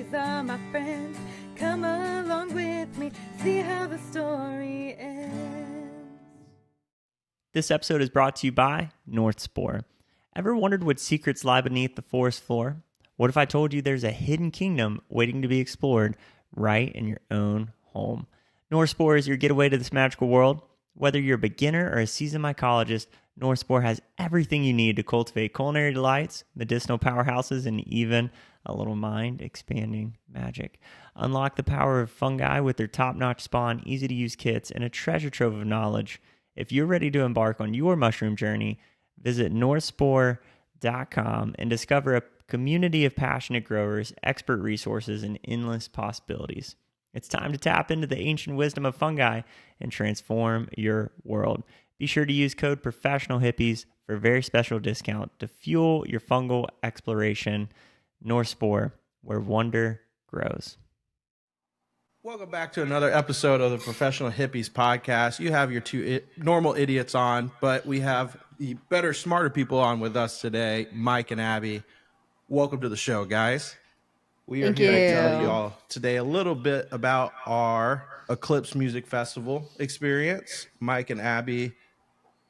these are my friends. Come along with me, see how the story ends. This episode is brought to you by North Spore. Ever wondered what secrets lie beneath the forest floor? What if I told you there's a hidden kingdom waiting to be explored right in your own home? North Spore is your getaway to this magical world. Whether you're a beginner or a seasoned mycologist, North Spore has everything you need to cultivate culinary delights, medicinal powerhouses, and even a little mind-expanding magic. Unlock the power of fungi with their top-notch spawn, easy-to-use kits, and a treasure trove of knowledge. If you're ready to embark on your mushroom journey, visit northspore.com and discover a community of passionate growers, expert resources, and endless possibilities. It's time to tap into the ancient wisdom of fungi and transform your world. Be sure to use code PROFESSIONALHIPPIES for a very special discount to fuel your fungal exploration. North Spore, where wonder grows. Welcome back to another episode of the Professional Hippies podcast. You have your two normal idiots on, but we have the better, smarter people on with us today, Mike and Abby. Welcome to the show, guys. We are here to tell you all today a little bit about our Eclipse Music Festival experience. Mike and Abby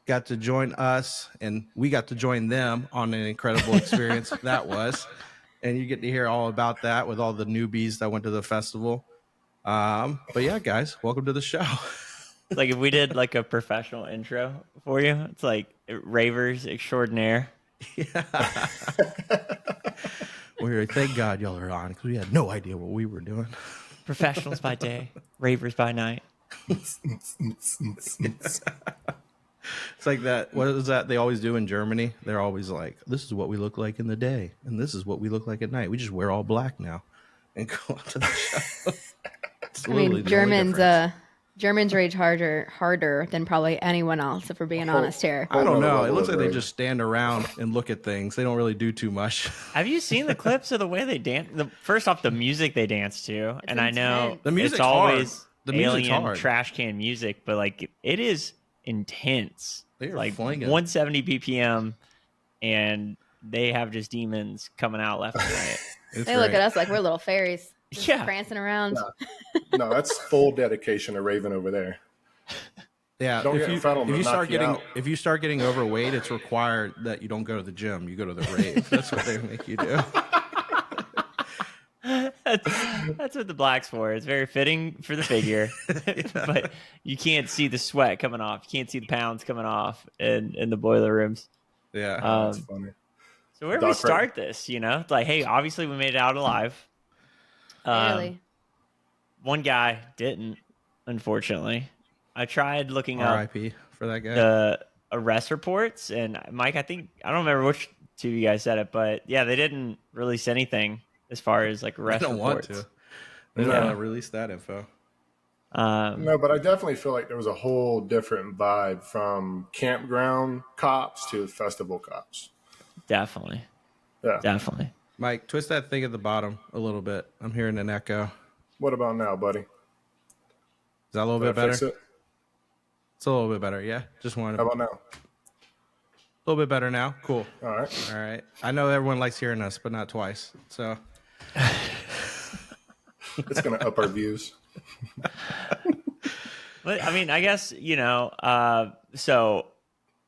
got to join us, and we got to join them on an incredible experience that was. And you get to hear all about that with all the newbies that went to the festival. But yeah, guys, welcome to the show. It's like if we did like a professional intro for you, it's like ravers extraordinaire. Yeah. We're like, thank God y'all are on because we had no idea what we were doing. Professionals by day, ravers by night. It's like that. What is that they always do in Germany? They're always like, this is what we look like in the day, and this is what we look like at night. We just wear all black now and go on to the show. I mean, Germans rage harder than probably anyone else, if we're being honest here. I don't know. It looks like they just stand around and look at things. They don't really do too much. Have you seen the clips of the way they dance? First off, the music they dance to, and I know the music's it's always the alien trash can music, but like it is intense. They are like flinging 170 BPM, and they have just demons coming out left and right. They look at us like we're little fairies. Just Yeah, prancing around. No, that's full dedication to Raven over there. Yeah, Don't get in front of them, if you start getting overweight, it's required that you don't go to the gym. You go to the rave. That's what they make you do. that's what the black's for. It's very fitting for the figure, but you can't see the sweat coming off. You can't see the pounds coming off in the boiler rooms. Yeah, that's funny. So where do we start this? You know, like, hey, obviously we made it out alive. Really? One guy didn't, unfortunately. I tried looking up R.I.P. for that guy. The arrest reports, and Mike, I don't remember which two of you guys said it, but yeah, they didn't release anything as far as like arrest reports. They don't want to. They don't want to release that info. No, but I definitely feel like there was a whole different vibe from campground cops to festival cops. Definitely. Yeah. Definitely. Mike, twist that thing at the bottom a little bit. I'm hearing an echo. What about now, buddy? Is that a little bit better? It's a little bit better, yeah. Just wanted. How about now? A little bit better now. Cool. All right. All right. I know everyone likes hearing us, but not twice. So it's gonna up our views. But I mean, I guess, so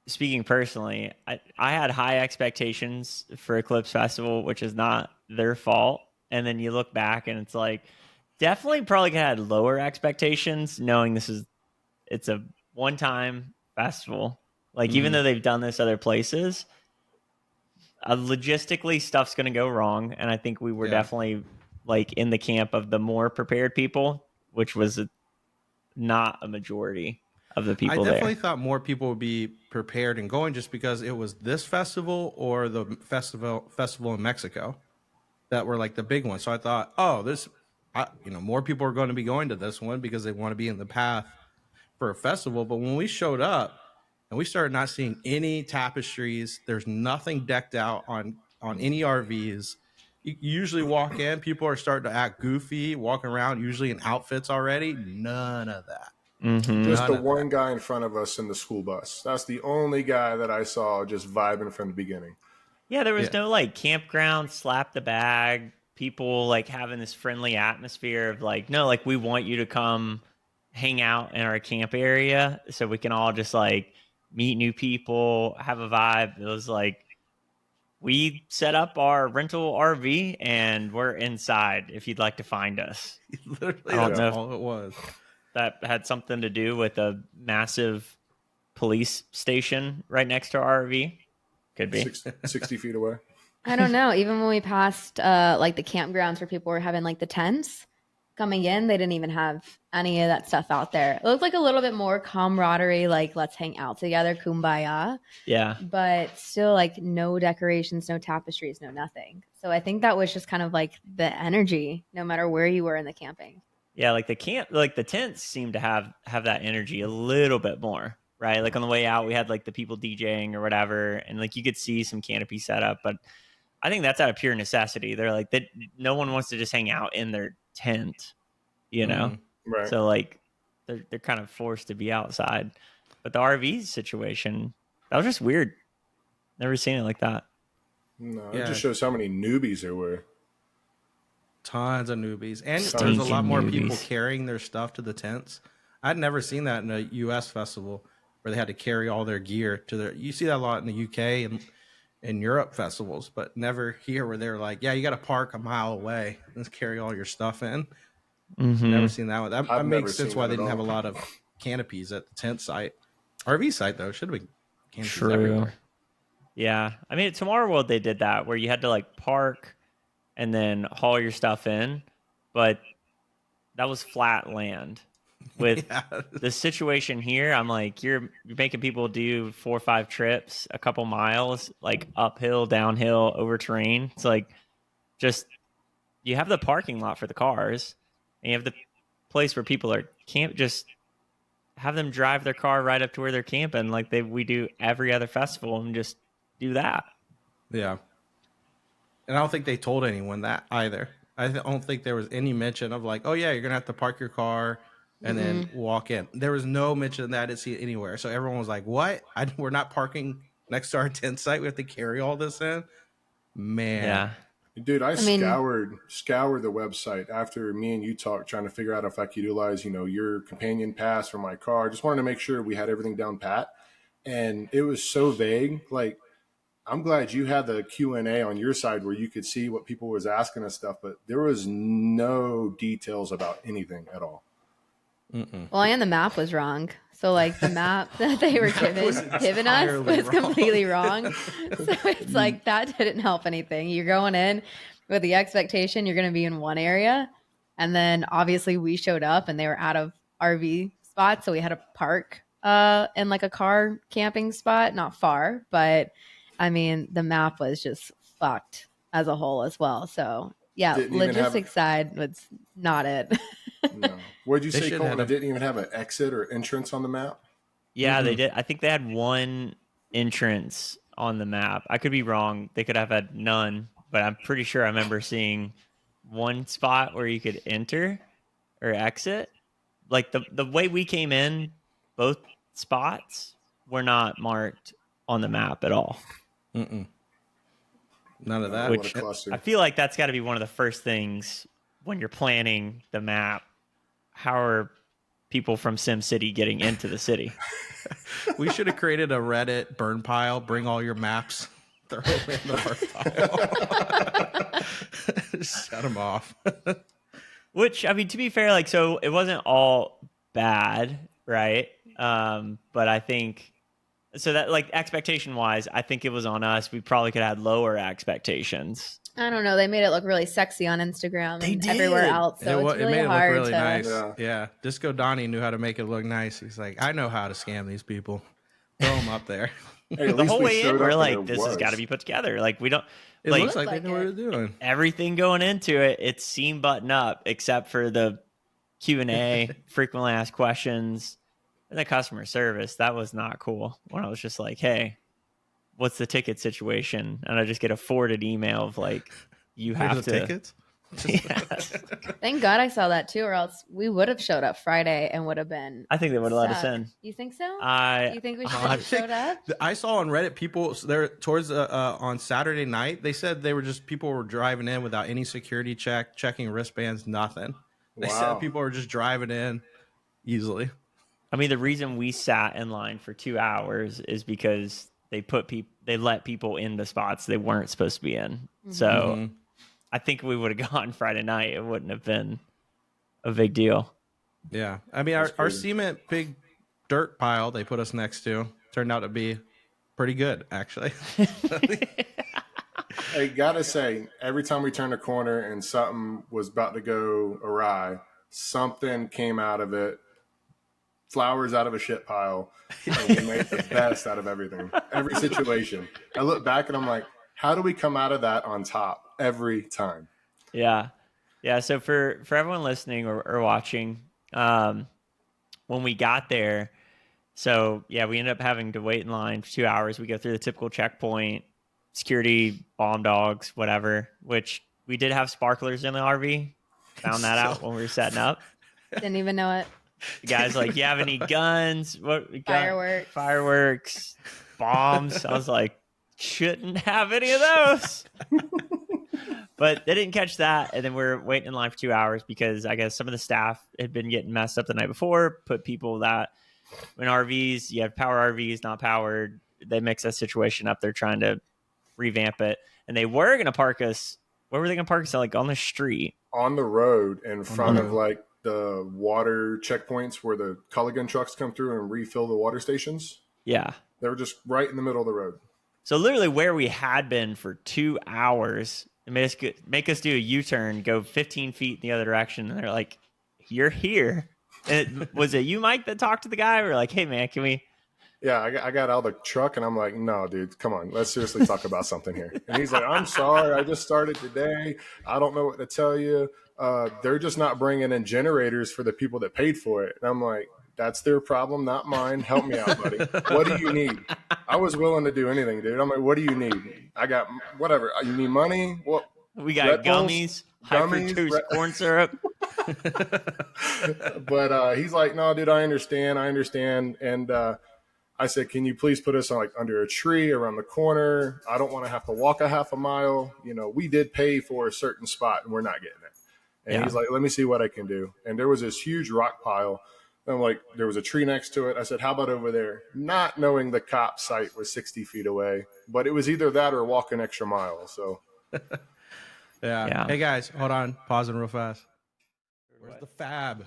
speaking personally, I had high expectations for Eclipse Festival, which is not their fault. And then you look back and it's like, definitely probably had lower expectations knowing it's a one-time festival. Like, even though they've done this other places, logistically stuff's going to go wrong. And I think we were definitely like in the camp of the more prepared people, which was not a majority of the people there. I definitely thought more people would be prepared and going just because it was this festival or the festival in Mexico that were like the big ones. So I thought, more people are going to be going to this one because they want to be in the path for a festival. But when we showed up and we started not seeing any tapestries, there's nothing decked out on any RVs. You usually walk in, people are starting to act goofy, walking around, usually in outfits already. None of that. Mm-hmm. Just the one guy in front of us in the school bus. That's the only guy that I saw just vibing from the beginning. Yeah, there was no like campground, slap the bag, people like having this friendly atmosphere of like, no, like we want you to come hang out in our camp area so we can all just like meet new people, have a vibe. It was like we set up our rental RV and we're inside if you'd like to find us. Literally, I don't know all it was. That had something to do with a massive police station right next to our RV. Could be 60 feet away. I don't know. Even when we passed like the campgrounds where people were having like the tents coming in, they didn't even have any of that stuff out there. It looked like a little bit more camaraderie, like let's hang out together, kumbaya. Yeah. But still like no decorations, no tapestries, no nothing. So I think that was just kind of like the energy, no matter where you were in the camping. Yeah, like the tents seem to have that energy a little bit more, right? Like on the way out, we had like the people DJing or whatever, and like you could see some canopy setup, but I think that's out of pure necessity. They're like that. No one wants to just hang out in their tent, you know. Right. So like they're kind of forced to be outside. But the RV situation, that was just weird. Never seen it like that. No, it just shows how many newbies there were. Tons of newbies, and Stinking there's a lot more people newbies. carrying their stuff to the tents. I'd never seen that in a U.S. festival where they had to carry all their gear to their. You see that a lot in the UK and in Europe festivals, but never here where they're like, yeah, you got to park a mile away and carry all your stuff in. Mm-hmm. Never seen that one. That I've makes never sense seen why that they at didn't have a all. lot of canopies at the tent site. RV site though should have been canopies True. everywhere. Yeah, I mean, at Tomorrow World they did that where you had to like park and then haul your stuff in, but that was flat land. With Yeah. the situation here, I'm like, you're making people do 4 or 5 trips, a couple miles, like uphill, downhill, over terrain. It's like just you have the parking lot for the cars, and you have the place where people are camp. Just have them drive their car right up to where they're camping, like we do every other festival, and just do that. Yeah. And I don't think they told anyone that either. Don't think there was any mention of like, oh yeah, you're gonna have to park your car and then walk in. There was no mention of that. I didn't see it anywhere. So everyone was like, what? We're not parking next to our tent site. We have to carry all this in. Man. Yeah. Dude, I mean- scoured the website after me and you talked, trying to figure out if I could utilize, your companion pass for my car. Just wanted to make sure we had everything down pat. And it was so vague. Like, I'm glad you had the Q&A on your side where you could see what people was asking us stuff, but there was no details about anything at all. Well, and the map was wrong. So like the map that they were given us entirely was wrong. completely wrong. So it's like that didn't help anything. You're going in with the expectation you're going to be in one area, and then obviously we showed up and they were out of RV spots, so we had to park in like a car camping spot, not far, but I mean the map was just fucked as a whole as well. So yeah, Didn't even have- logistics side was not it. No. What'd you They say, should Colton? have It didn't even have an exit or entrance on the map? Yeah, they did. I think they had one entrance on the map. I could be wrong. They could have had none, but I'm pretty sure I remember seeing one spot where you could enter or exit. Like the way we came in, both spots were not marked on the map at all. None of that. What a cluster. I feel like that's got to be one of the first things when you're planning the map. How are people from Sim City getting into the city? We should have created a Reddit burn pile. Bring all your maps. Throw them in the burn pile. Shut them off. Which, I mean, to be fair, like, so it wasn't all bad, right? But I think, so that, like, expectation-wise, I think it was on us. We probably could have had lower expectations. I don't know. They made it look really sexy on Instagram They and did. everywhere else. So it's It really made it look hard really to. nice. Yeah. Disco Donnie knew how to make it look nice. He's like, I know how to scam these people. Throw them up there. Hey, at The least whole we way in, showed we're up like, and this there has got to was. be put together. Like, we don't, It like, looks like Like they know what it. they're doing. everything going into it, it's seam button up, except for the Q&A, frequently asked questions, and the customer service. That was not cool. When I was just like, hey, what's the ticket situation? And I just get a forwarded email of like, you Here's have the to tickets. Thank God I saw that too, or else we would have showed up Friday and would have been. I think they would have let us stuck. in. You think so? You think we should I have just think- showed up? I saw on Reddit people there towards on Saturday night. They said people were driving in without any security checking wristbands, nothing. They Wow. said people were just driving in easily. I mean, the reason we sat in line for 2 hours is because they let people in the spots they weren't supposed to be in. So I think we would have gone Friday night. It wouldn't have been a big deal. Yeah, I mean, That's our crazy. cement big dirt pile they put us next to turned out to be pretty good, actually. I gotta say, every time we turned a corner and something was about to go awry, something came out of it. Flowers out of a shit pile, and we made the best out of everything. Every situation. I look back and I'm like, how do we come out of that on top every time? Yeah. So for everyone listening or watching, when we got there, so yeah, we ended up having to wait in line for 2 hours. We go through the typical checkpoint, security, bomb dogs, whatever, which we did have sparklers in the RV. Found that out when we were setting up. Didn't even know it. The guy's like, you have any guns? Fireworks, bombs. I was like, shouldn't have any of those. But they didn't catch that. And then we're waiting in line for 2 hours because I guess some of the staff had been getting messed up the night before, put people that in RVs, you have power RVs, not powered. They mix that situation up. They're trying to revamp it. And they were going to park us. Where were they going to park us? Like on the street. On the road in front of like the water checkpoints where the Culligan trucks come through and refill the water stations. Yeah. They were just right in the middle of the road. So literally where we had been for 2 hours, it make us do a U-turn, go 15 feet in the other direction. And they're like, you're here. And was it you, Mike, that talked to the guy? We're like, hey, man, can we? Yeah, I got out of the truck and I'm like, no, dude, come on. Let's seriously talk about something here. And he's like, I'm sorry. I just started today. I don't know what to tell you. They're just not bringing in generators for the people that paid for it. And I'm like, that's their problem, not mine. Help me out, buddy. What do you need? I was willing to do anything, dude. I'm like, what do you need? I got whatever. You need money? What? We got Red Bulls, gummies, high fructose corn syrup. But he's like, no, dude, I understand. And I said, can you please put us on like under a tree around the corner? I don't want to have to walk a half a mile. You know, we did pay for a certain spot and we're not getting it. And he's like, let me see what I can do. And there was this huge rock pile. And I'm like, there was a tree next to it. I said, how about over there? Not knowing the cop site was 60 feet away, but it was either that or walk an extra mile. So Yeah. Hey guys, hold on. Pausing real fast. Where's the fab?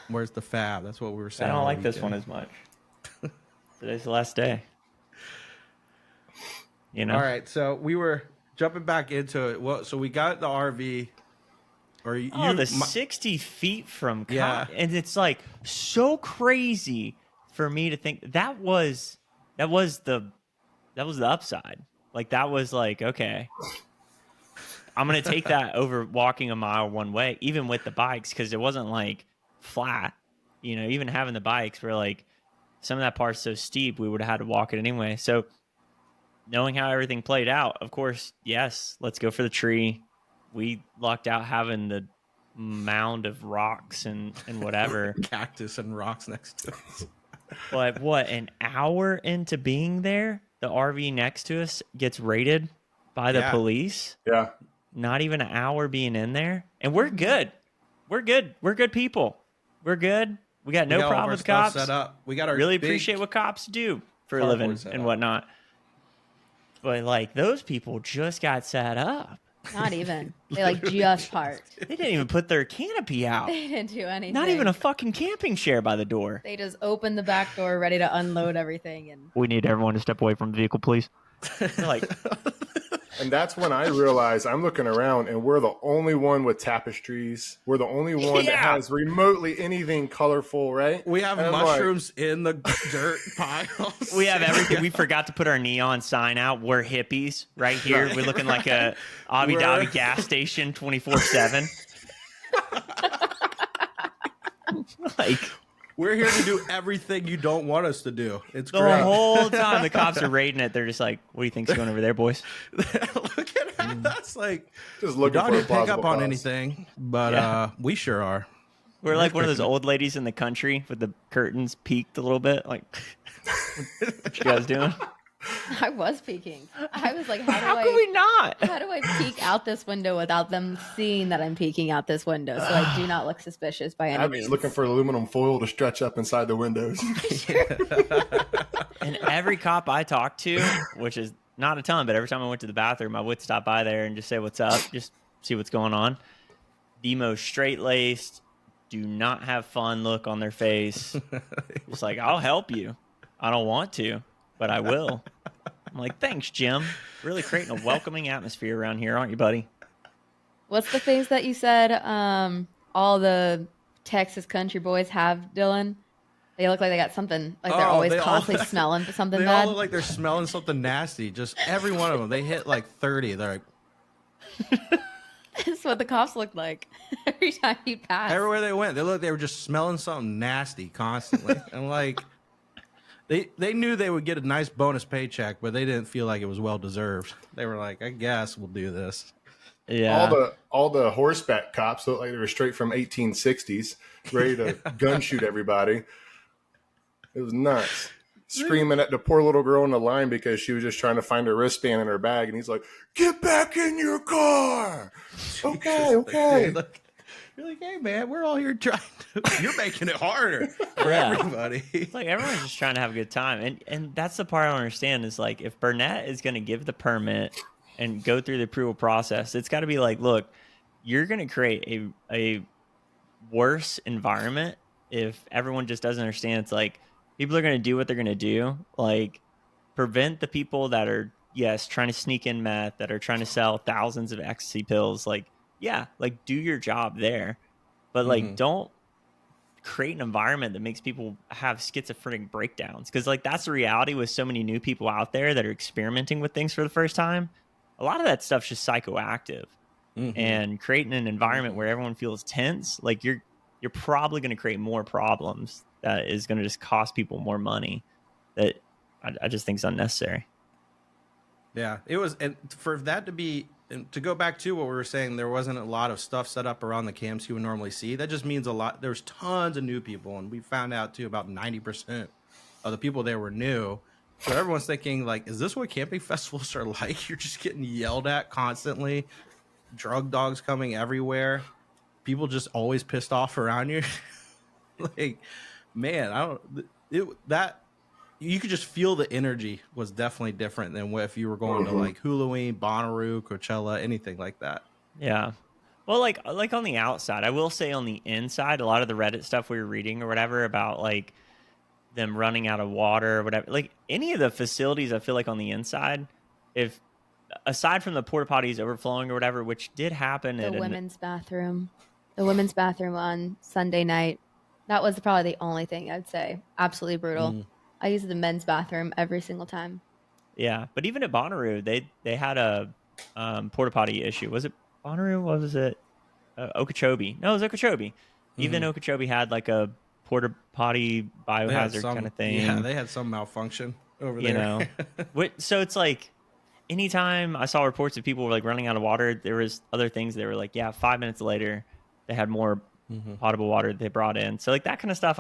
Where's the fab? That's what we were I saying. don't all like this weekend. one as much. Today's the last day. You know? All right, so we were jumping back into it. Well, so we got the RV. Or you, Oh, the 60 feet from Yeah. and it's like so crazy for me to think that was the upside. Like that was like, okay, I'm gonna take that over walking a mile one way, even with the bikes, because it wasn't like flat. You know, even having the bikes, we're like some of that part's so steep, we would have had to walk it anyway. So knowing how everything played out, of course, yes, let's go for the tree. We lucked out having the mound of rocks and whatever. cactus and rocks next to us. But what, an hour into being there, the RV next to us gets raided by the police. yeah, Not even an hour being in there. And we're good. We're good. We're good people. We're good. We got no We got all of problem our with stuff cops. set up. We got our Really big appreciate what cops do for a cardboard living set and up. whatnot. But like those people just got set up. Not even. They like just parked. They didn't even put their canopy out. They didn't do anything. Not even a fucking camping chair by the door. They just opened the back door, ready to unload everything, and We need everyone to step away from the vehicle, please. They're like, and that's when I realized I'm looking around and we're the only one with tapestries. We're the only one that Yeah. has remotely anything colorful, right? We have And I'm like, mushrooms in the dirt piles. we have everything. We forgot to put our neon sign out. We're hippies right here. We're looking like a Abu Dhabi gas station 24/7. Like, We're here to do everything you don't want us to do. It's The great. whole time the cops are raiding it, they're just like, "What do you think's going over there, boys?" Looking at us like, Just we looking don't for a need to pick up plausible on cause. anything, but Yeah. we sure are. We're like one of those old ladies in the country with the curtains peaked a little bit. Like, what you guys doing? I was peeking. I was like, How could we not? how do I peek out this window without them seeing that I'm peeking out this window so I do not look suspicious by any Abby's means? looking for aluminum foil to stretch up inside the windows. And every cop I talked to, which is not a ton, but every time I went to the bathroom, I would stop by there and just say, "What's up?" Just see what's going on. The most straight-laced, do not have fun look on their face. It's like, "I'll help you. I don't want to, but I will." I'm like, "Thanks, Jim. Really creating a welcoming atmosphere around here, aren't you, buddy?" What's the face that you said all the Texas country boys have, Dylan? They look like they got something, like they're Oh, always they all- constantly smelling something They bad. all look like they're smelling something nasty. Just every one of them. They hit like 30. They're like, That's what the cops looked like every time you pass. everywhere they went, they were just smelling something nasty constantly. And like, they knew they would get a nice bonus paycheck, but they didn't feel like it was well deserved. They were like, I guess we'll do this. Yeah. All the horseback cops look like they were straight from 1860s, ready to gun shoot everybody. It was nuts. Screaming at the poor little girl in the line because she was just trying to find her wristband in her bag, and he's like, "Get back in your car." Okay. You're like, hey man, we're all here trying to. You're making it harder for Yeah. everybody. It's like everyone's just trying to have a good time. And that's the part I don't understand is like if Burnett is going to give the permit and go through the approval process, it's got to be like, look, you're going to create a worse environment if everyone just doesn't understand. It's like people are going to do what they're going to do. Like prevent the people that are, yes, trying to sneak in meth, that are trying to sell thousands of ecstasy pills. Like, yeah, like do your job there. But like don't create an environment that makes people have schizophrenic breakdowns, because like that's the reality with so many new people out there that are experimenting with things for the first time. A lot of that stuff's just psychoactive. And creating an environment where everyone feels tense, like you're probably going to create more problems that is going to just cost people more money that I just think is unnecessary. Yeah, it was, and for that to be, and to go back to what we were saying, there wasn't a lot of stuff set up around the camps you would normally see. That just means a lot. There's tons of new people, and we found out too about 90% of the people there were new. So everyone's thinking like, is this what camping festivals are like? You're just getting yelled at constantly, drug dogs coming everywhere, people just always pissed off around you. Like, man, that you could just feel the energy was definitely different than if you were going to like Halloween, Bonnaroo, Coachella, anything like that. Yeah. Well, like on the outside, I will say on the inside, a lot of the Reddit stuff we were reading or whatever about like them running out of water or whatever, like any of the facilities, I feel like on the inside, if aside from the porta potties overflowing or whatever, which did happen The at women's bathroom on Sunday night. That was probably the only thing I'd say. Absolutely brutal. I use the men's bathroom every single time. yeah, but even at Bonnaroo, they had a porta potty issue. Was it Bonnaroo? What was it? Okeechobee. No, it was Okeechobee. Even Okeechobee had like a porta potty biohazard kind of thing. Yeah, they had some malfunction over there. You know, so it's like anytime I saw reports of people were like running out of water, there was other things they were like, yeah, 5 minutes later they had more potable water they brought in. So like that kind of stuff,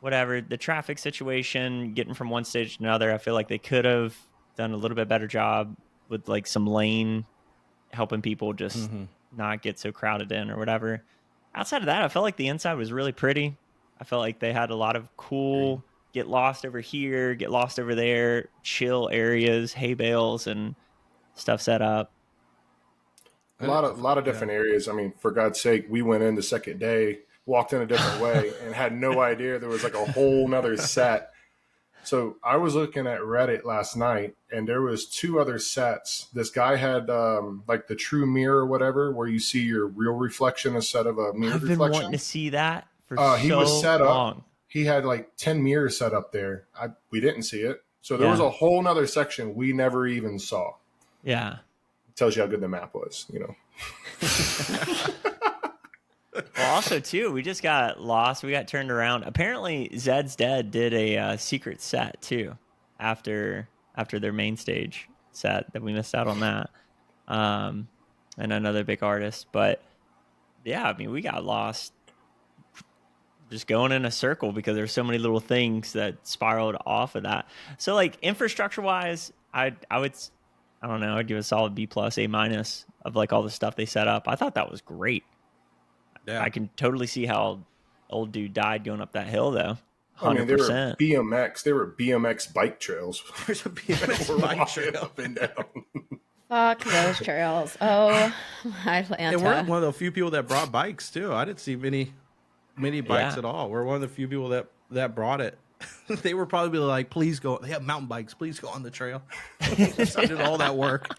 whatever. The traffic situation, getting from one stage to another, I feel like they could have done a little bit better job with like some lane helping people just not get so crowded in or whatever. Outside of that, I felt like the inside was really pretty. I felt like they had a lot of cool get lost over here, get lost over there, chill areas, hay bales and stuff set up. A lot of different areas. I mean, for God's sake, we went in the second day, walked in a different way, and had no idea there was like a whole nother set. So I was looking at Reddit last night, and there was 2 other sets. This guy had like the true mirror or whatever, where you see your real reflection instead of a mirror I've been reflection. wanting to see that for He so was set long. up. He had like 10 mirrors set up there. We didn't see it. So there was a whole nother section we never even saw. Yeah. Tells you how good the map was, you know. Well, also too, we just got lost. We got turned around. Apparently, Zed's Dead did a secret set too after their main stage set that we missed out on that. And another big artist, but yeah, I mean, we got lost just going in a circle because there's so many little things that spiraled off of that. So like infrastructure wise, I don't know, I'd give a solid B plus, A minus of like all the stuff they set up. I thought that was great. Yeah. I can totally see how old dude died going up that hill though. 100%. I mean, they were BMX. They were BMX bike trails. There's a BMX bike trail up and down. Fuck those trails. Oh, Atlanta. And we're one of the few people that brought bikes too. I didn't see many bikes at all. We're one of the few people that brought it. They were probably like, please go. They have mountain bikes. Please go on the trail. So I did all that work.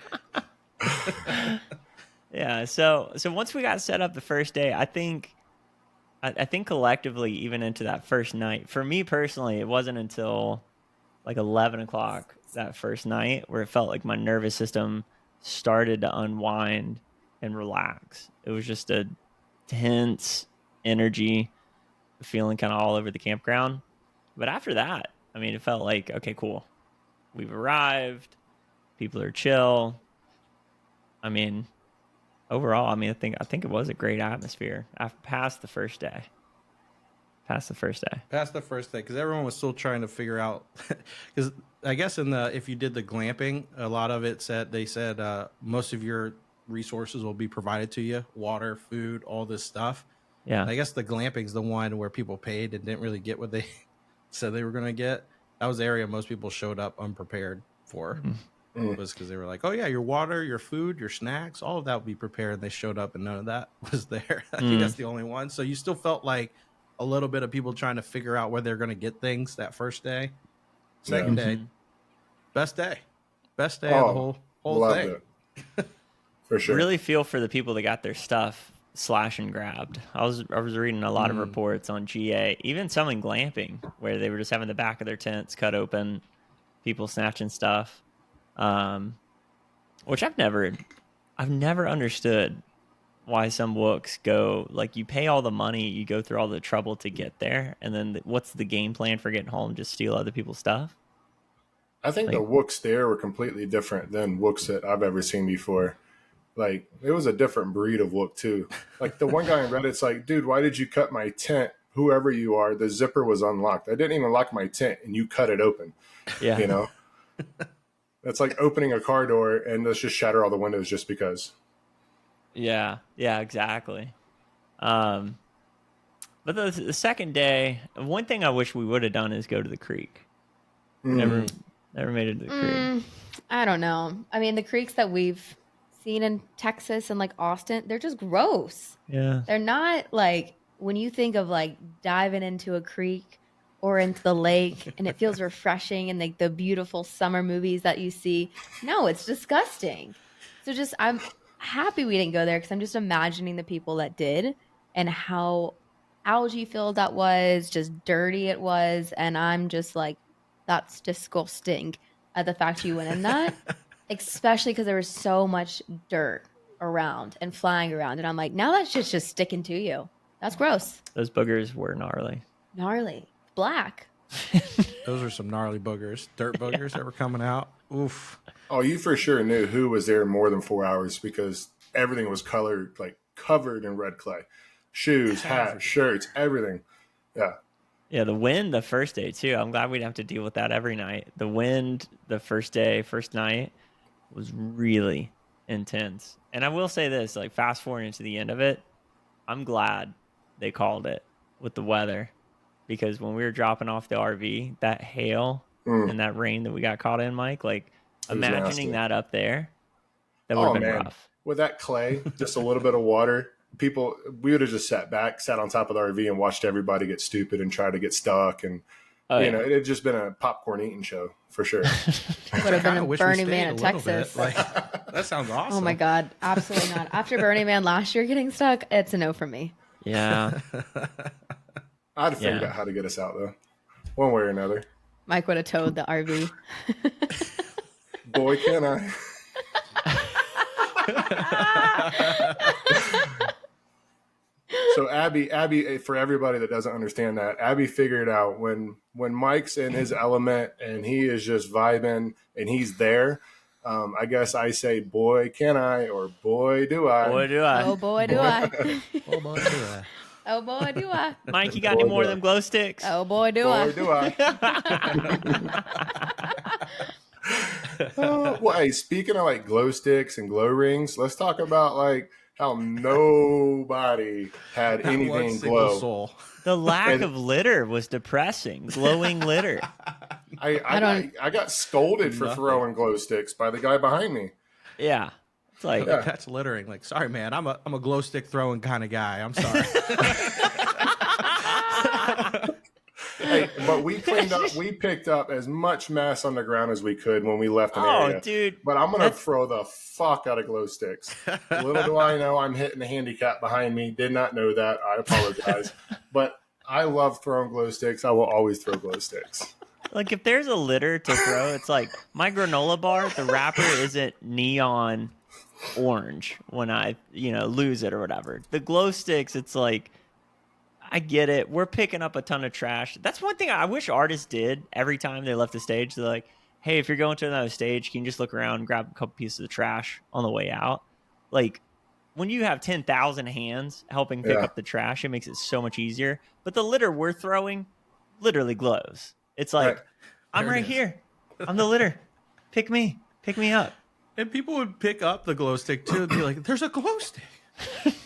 Yeah. So once we got set up the first day, I think collectively, even into that first night, for me personally, it wasn't until like 11 o'clock that first night where it felt like my nervous system started to unwind and relax. It was just a tense energy feeling kind of all over the campground. But after that, I mean, it felt like, okay, cool. We've arrived. People are chill. I mean, overall, I mean, I think it was a great atmosphere past the first day. Past the first day, because everyone was still trying to figure out. Because I guess if you did the glamping, a lot of it they said most of your resources will be provided to you: water, food, all this stuff. Yeah, I guess the glamping's the one where people paid and didn't really get what they said they were going to get. That was the area most people showed up unprepared for. Was because they were like, oh yeah, your water, your food, your snacks, all of that would be prepared. And they showed up and none of that was there. I think that's the only one. So you still felt like a little bit of people trying to figure out where they're going to get things that first day. Second day, best day of the whole thing. It. For sure. Really feel for the people that got their stuff slash and grabbed. I was reading a lot of reports on GA, even some in glamping, where they were just having the back of their tents cut open, people snatching stuff, which I've never understood why some wooks go, like, you pay all the money, you go through all the trouble to get there, and then what's the game plan for getting home? Just steal other people's stuff? I think the wooks there were completely different than wooks that I've ever seen before. Like, it was a different breed of wook too. Like, the one guy on Reddit's like, dude, why did you cut my tent? Whoever you are, the zipper was unlocked. I didn't even lock my tent, and you cut it open. Yeah. You know? That's like opening a car door and let's just shatter all the windows just because. Yeah, exactly. But the second day, one thing I wish we would have done is go to the creek. Never made it to the creek. I don't know. I mean, the creeks that we've seen in Texas and like Austin, they're just gross. Yeah. They're not like, when you think of like diving into a creek or into the lake and it feels refreshing and like the beautiful summer movies that you see. No, it's disgusting. So I'm happy we didn't go there because I'm just imagining the people that did and how algae filled that was, just dirty it was. And I'm just like, that's disgusting at the fact you went in that, especially because there was so much dirt around and flying around. And I'm like, now that shit's just sticking to you. That's gross. Those boogers were gnarly. Black. Those are some gnarly boogers. Dirt boogers that were coming out. Oof. Oh, you for sure knew who was there more than 4 hours because everything was colored, like covered in red clay. Shoes, hats, shirts, everything. Yeah. Yeah, the wind the first day too. I'm glad we didn't have to deal with that every night. The wind the first night was really intense. And I will say this, like fast forwarding to the end of it, I'm glad they called it with the weather because when we were dropping off the RV, that hail and that rain that we got caught in, Mike, like imagining that up there, that would have been rough. With that clay, just a little bit of water, we would have just sat on top of the RV and watched everybody get stupid and try to get stuck. And, you know, it had just been a popcorn eating show for sure. Would have been a Burning Man in Texas. Like, that sounds awesome. Oh my God. Absolutely not. After Burning Man last year getting stuck, it's a no from me. Yeah. I'd have figured out how to get us out though. One way or another. Mike would have towed the RV. Boy, can I. So Abby, for everybody that doesn't understand that, Abby figured out when Mike's in his element and he is just vibing and he's there. I guess I say, boy, can I, or boy, do I. Boy, do I. Oh boy, do I. Oh, boy, do I. Oh boy, do I. Mike, you got any more of them glow sticks? Oh boy, do Boy, I. do I. Well, hey, speaking of like glow sticks and glow rings, let's talk about like how nobody had Not one anything single glow. soul. The lack of litter was depressing. Glowing litter. I got scolded for Nothing. throwing glow sticks by the guy behind me. Yeah. It's like, Yeah. That's littering. Like, sorry, man. I'm a glow stick throwing kind of guy. I'm sorry. Hey, but we cleaned up. We picked up as much mess on the ground as we could when we left an area. dude. But I'm gonna throw the fuck out of glow sticks. Little do I know, I'm hitting the handicap behind me. Did not know that. I apologize. But I love throwing glow sticks. I will always throw glow sticks. Like, if there's a litter to throw, it's like my granola bar, the wrapper isn't neon orange when I, lose it or whatever. The glow sticks, it's like, I get it. We're picking up a ton of trash. That's one thing I wish artists did every time they left the stage. They're like, hey, if you're going to another stage, can you just look around and grab a couple pieces of trash on the way out? Like, when you have 10,000 hands helping pick up the trash, it makes it so much easier. But the litter we're throwing literally glows. It's like, Right. I'm There it right is. here. I'm the litter. Pick me. Pick me up. And people would pick up the glow stick too and be like, "There's a glow stick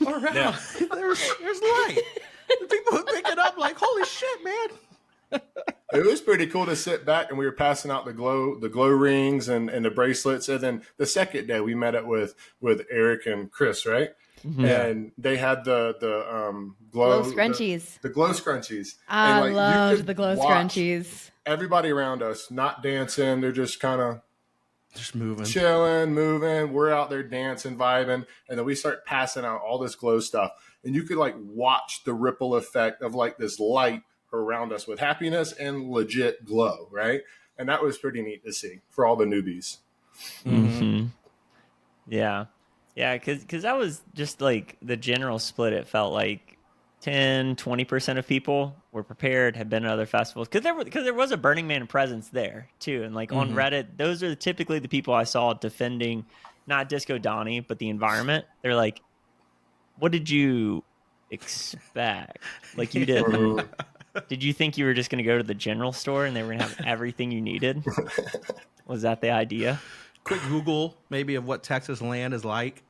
around. Yeah. There's light." And people would pick it up like, "Holy shit, man!" It was pretty cool to sit back and we were passing out the glow rings and the bracelets. And then the second day we met up with Eric and Chris, right? Mm-hmm. And they had the Glow scrunchies. The glow scrunchies. I And, you loved could the glow watch scrunchies. Everybody around us not dancing. They're just kind of Just moving. chilling, moving. We're out there dancing, vibing. And then we start passing out all this glow stuff. And you could like watch the ripple effect of like this light around us with happiness and legit glow, right? And that was pretty neat to see for all the newbies. Mm-hmm. Yeah. Yeah, because that was just like the general split. It felt like 10-20% of people were prepared, had been to other festivals. Because there was a Burning Man presence there, too. And like on Reddit, those are typically the people I saw defending, not Disco Donnie, but the environment. They're like, what did you expect? Like, you didn't. Did you think you were just going to go to the general store and they were going to have everything you needed? Was that the idea? Quick Google maybe of what Texas land is like.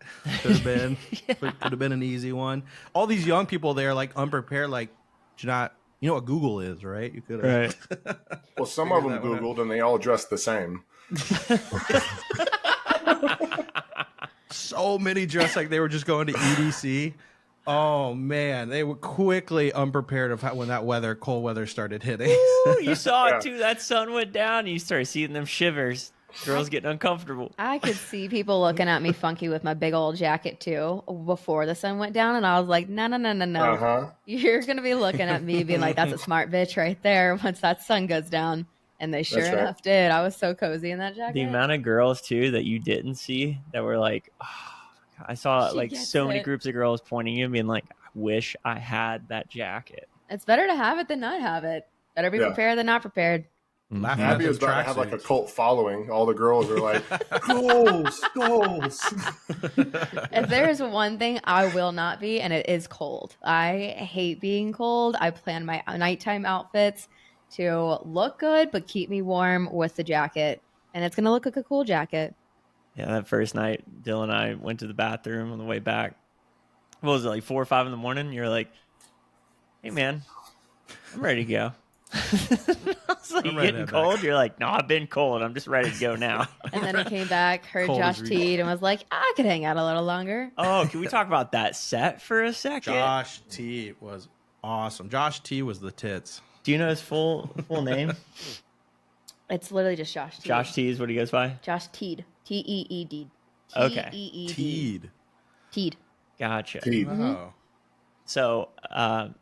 Could have been. Could have been an easy one. All these young people there, like unprepared, like, you know what Google is, right? You could have. Right. Well, some of them that one out. Googled and they all dressed the same. So many dressed like they were just going to EDC. Oh man, they were quickly unprepared of when that cold weather started hitting. Ooh, you saw Yeah. it too. That sun went down and you started seeing them shivers. Girls getting uncomfortable. I could see people looking at me funky with my big old jacket too before the sun went down, and I was like, no. Uh-huh. You're gonna be looking at me being like, that's a smart bitch right there once that sun goes down. And they sure That's right. enough did. I was so cozy in that jacket. The amount of girls too that you didn't see that were like, oh, I saw She like gets so many it. groups of girls pointing you and being like, I wish I had that jacket. It's better to have it than not have it. Better be Yeah. prepared than not prepared. Laughing at Abby them was about to have like a tracksuits. cult following. All the girls are like, goals. If there is one thing I will not be, and it is cold. I hate being cold. I plan my nighttime outfits to look good, but keep me warm with the jacket. And it's going to look like a cool jacket. Yeah, that first night, Dylan and I went to the bathroom on the way back. What was it, like 4 or 5 in the morning? You're like, hey, man, I'm ready to go. I was like, I'm ready to getting head cold? back. You're like, no, I've been cold. I'm just ready to go now. And then I came back, heard Cold Josh as Teed, and was like, I could hang out a little longer. Oh, can we talk about that set for a second? Josh T was awesome. Josh T was the tits. Do you know his full name? It's literally just Josh Teed. Josh T is what he goes by? Josh Teed. T-E-E-D. Okay. T-E-E-D. Teed. Teed. Gotcha. Teed. Oh. So,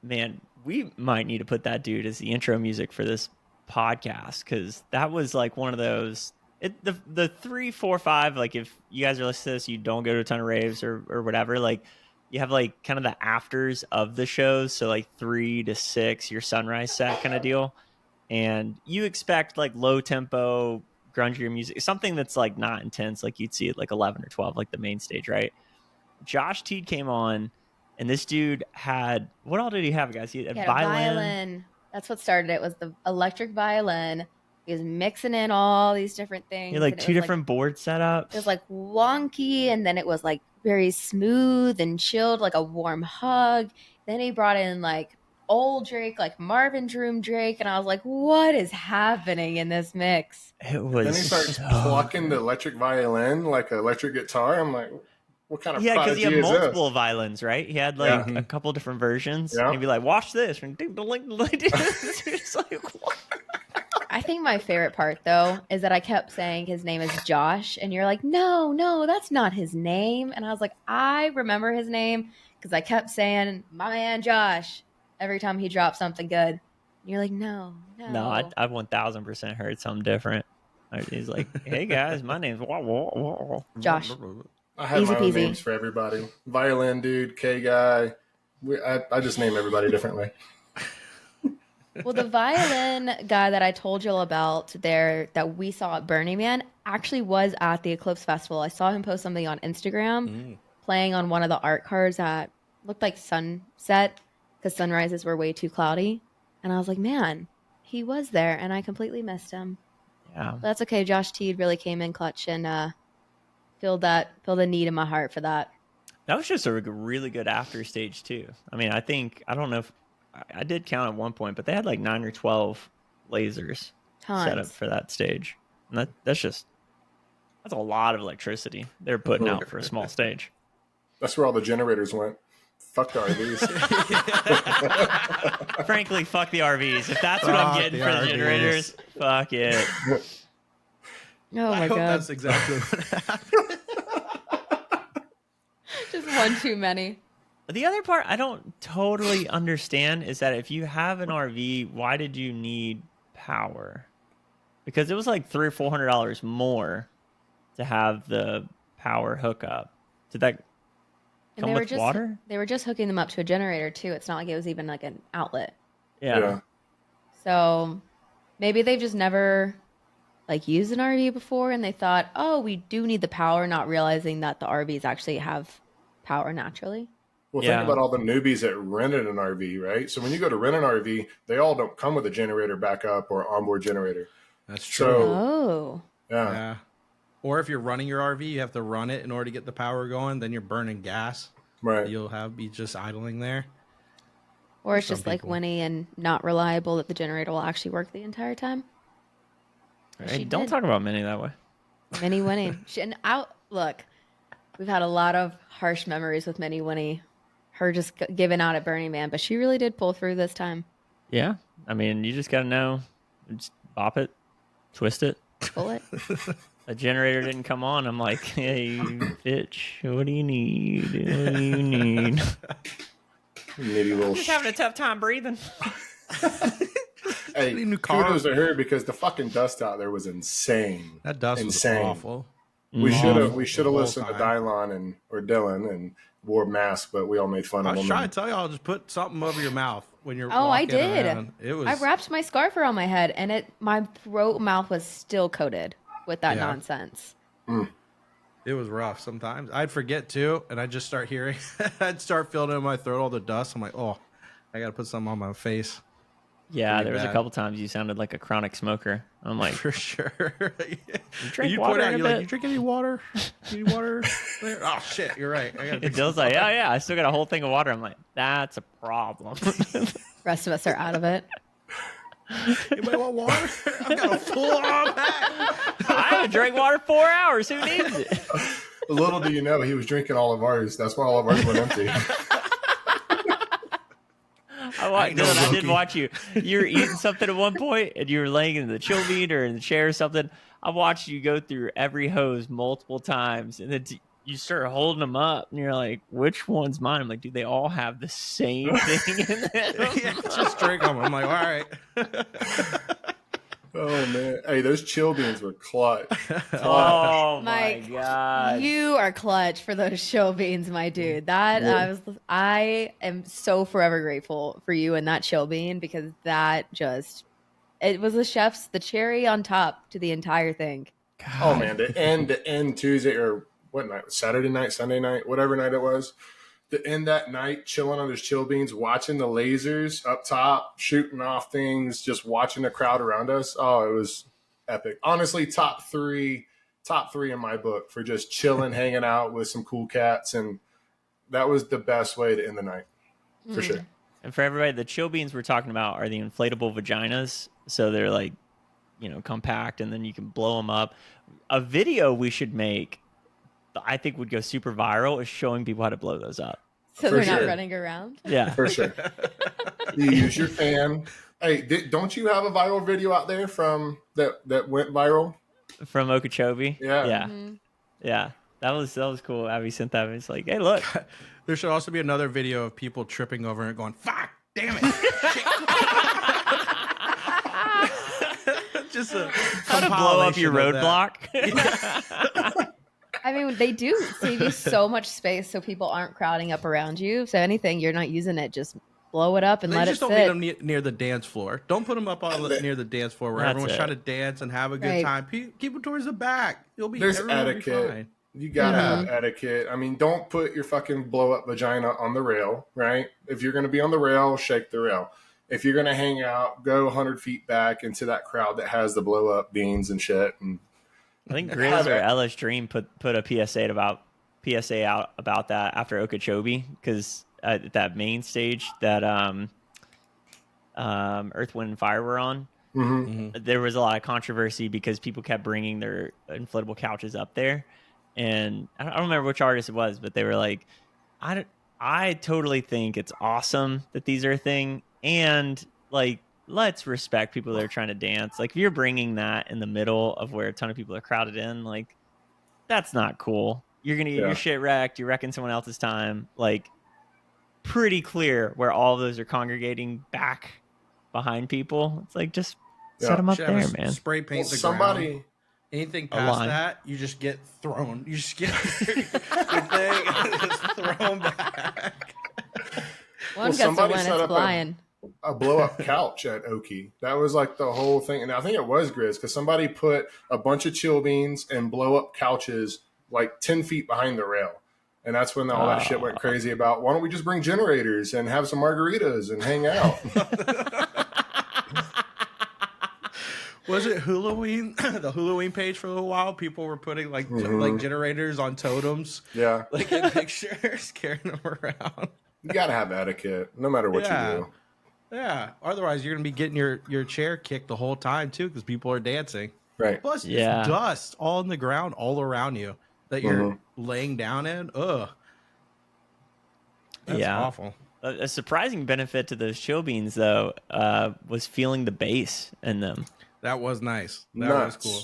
man, we might need to put that dude as the intro music for this podcast because that was like one of those. The 3, 4, 5. Like if you guys are listening to this, you don't go to a ton of raves or whatever. Like you have like kind of the afters of the shows. So like 3 to 6, your sunrise set kind of deal. And you expect like low tempo, grungier music, something that's like not intense, like you'd see at like 11 or 12, like the main stage, right? Josh Teed came on, and this dude had, what all did he have, guys? He had a violin. That's what started it, was the electric violin. He was mixing in all these different things. He had like 2 different board setups. It was like wonky, and then it was like very smooth and chilled, like a warm hug. Then he brought in like old Drake, like Marvin's Room Drake, and I was like, what is happening in this mix? It was. Then he starts plucking the electric violin like an electric guitar. I'm like, what kind of because he had prodigy is multiple this? violins, right? He had like a couple different versions. Yeah. And he'd be like, watch this. And it's like, what? I think my favorite part, though, is that I kept saying his name is Josh, and you're like, no, that's not his name. And I was like, I remember his name because I kept saying, my man Josh, every time he dropped something good. And you're like, no. No, I 1000% heard something different. He's like, hey, guys, my name's Josh. I have Easy my own peasy. names for everybody. Violin dude, K guy. I just name everybody differently. Well, the violin guy that I told you all about there that we saw at Burning Man actually was at the Eclipse Festival. I saw him post something on Instagram playing on one of the art cards that looked like sunset because sunrises were way too cloudy. And I was like, man, he was there, and I completely missed him. Yeah. But that's okay. Josh Teed really came in clutch and filled the need in my heart for that. That was just a really good after stage, too. I mean, I don't know if I did count at one point, but they had like 9 or 12 lasers set up for that stage. And that's a lot of electricity they're putting out for a small stage. That's where all the generators went. Fuck the RVs. Frankly, fuck the RVs. If that's what I'm getting for the generators, fuck it. Oh my I hope God. that's exactly what happened. Just one too many. The other part I don't totally understand is that if you have an RV, why did you need power? Because it was like $300 or $400 more to have the power hookup. Did that come with water? They were just hooking them up to a generator too. It's not like it was even like an outlet. Yeah. So maybe they've just never like used an RV before, and they thought, oh, we do need the power, not realizing that the RVs actually have power naturally. Well, think about all the newbies that rented an RV, right? So when you go to rent an RV, they all don't come with a generator backup or onboard generator. That's true. Oh. Yeah. Or if you're running your RV, you have to run it in order to get the power going. Then you're burning gas. Right. You'll be just idling there. Or it's just like whinny and not reliable that the generator will actually work the entire time. Hey, don't talk about Minnie that way. Minnie Winnie. Look, we've had a lot of harsh memories with Minnie Winnie. Her just giving out at Burning Man, but she really did pull through this time. Yeah. I mean, you just got to know. Just bop it, twist it. Pull it. A generator didn't come on. I'm like, hey, bitch, what do you need? What do you need? Maybe little. Just having a tough time breathing. Hey, New car. kudos to her because the fucking dust out there was insane. That dust was awful. We should have listened to time. Dylan or Dylan and wore masks, but we all made fun I of was them. trying to tell y'all, just put something over your mouth when you're Oh, I walking did. around. It was. I wrapped my scarf around my head, and my throat mouth was still coated with that nonsense. It was rough sometimes. I'd forget too, and I'd just start hearing. I'd start feeling it in my throat, all the dust. I'm like, oh, I got to put something on my face. Yeah, Pretty there was bad. a couple times you sounded like a chronic smoker. I'm like, For sure. drink you water point out, in a you're like, bit. you drink any water? Any water? There? Oh shit, you're right. I gotta and Dill's like, oh yeah, I still got a whole thing of water. I'm like, that's a problem. Rest of us are out of it. Anybody want water? I've got a full on pack. I haven't drank water 4 hours. Who needs it? Little do you know, he was drinking all of ours. That's why all of ours went empty. I did watch you. You were eating something at one point, and you were laying in the chill meat or in the chair or something. I watched you go through every hose multiple times, and then you start holding them up, and you're like, "Which one's mine?" I'm like, "Do they all have the same thing in them?" Yeah, just drink them. I'm like, all right. Oh man, hey, those chill beans were clutch. Oh my Mike, god. you are clutch for those show beans, my dude. That Yeah. I am so forever grateful for you and that show bean because that just it was the cherry on top to the entire thing. Oh man, the end Tuesday or what night? Saturday night, Sunday night, whatever night it was. The end that night, chilling on those chill beans, watching the lasers up top, shooting off things, just watching the crowd around us. Oh, it was epic. Honestly, top three in my book for just chilling, hanging out with some cool cats, and that was the best way to end the night for sure. And for everybody, the chill beans we're talking about are the inflatable vaginas. So they're like, compact, and then you can blow them up. A video we should make, I think would go super viral, is showing people how to blow those up. So For they're sure. not running around. Yeah. For sure. You use your fan. Hey, don't you have a viral video out there from that went viral? From Okeechobee. Yeah. Yeah. Mm-hmm. Yeah. That was cool. Abby sent that. It's like, hey, look. There should also be another video of people tripping over it going, fuck, damn it. Just a How to blow up your roadblock. I mean, they do save you so much space so people aren't crowding up around you. So anything, you're not using it, just blow it up and They let it just sit. don't need them near the dance floor. Don't put them up near the dance floor where That's everyone's it. trying to dance and have a good Right. time. Keep them towards the back. There's everyone will be etiquette. fine. You gotta have etiquette. I mean, don't put your fucking blow up vagina on the rail, right? If you're gonna be on the rail, shake the rail. If you're gonna hang out, go 100 feet back into that crowd that has the blow up beans and shit. And I think Grizz or Ellis Dream put a PSA out about that after Okeechobee, because at that main stage that Earth, Wind, and Fire were on, there was a lot of controversy because people kept bringing their inflatable couches up there, and I don't remember which artist it was, but they were like, I totally think it's awesome that these are a thing, and like, let's respect people that are trying to dance. Like, if you're bringing that in the middle of where a ton of people are crowded in, like, that's not cool. You're gonna get your shit wrecked. You're wrecking someone else's time. Like, pretty clear where all of those are congregating back behind people. It's like, just set them up Should have there, a man. Spray paint the somebody. ground. Anything A past line. that, you just get thrown. You just get your thing and just thrown back. One gets to somebody win, set it's up flying. a blow up couch at Okie. That was like the whole thing. And I think it was Grizz because somebody put a bunch of chill beans and blow up couches like 10 feet behind the rail. And that's when all that shit went crazy about, why don't we just bring generators and have some margaritas and hang out? Was it Halloween? The Halloween page for a little while, people were putting like generators on totems, Yeah. like in pictures, carrying them around. You got to have etiquette no matter what Yeah. you do. Yeah. Otherwise, you're gonna be getting your chair kicked the whole time too, because people are dancing. Right. Plus, Yeah. it's dust all in the ground, all around you that you're laying down in. Ugh. That's awful. A surprising benefit to those chill beans, though, was feeling the bass in them. That was nice. That Nuts. was cool.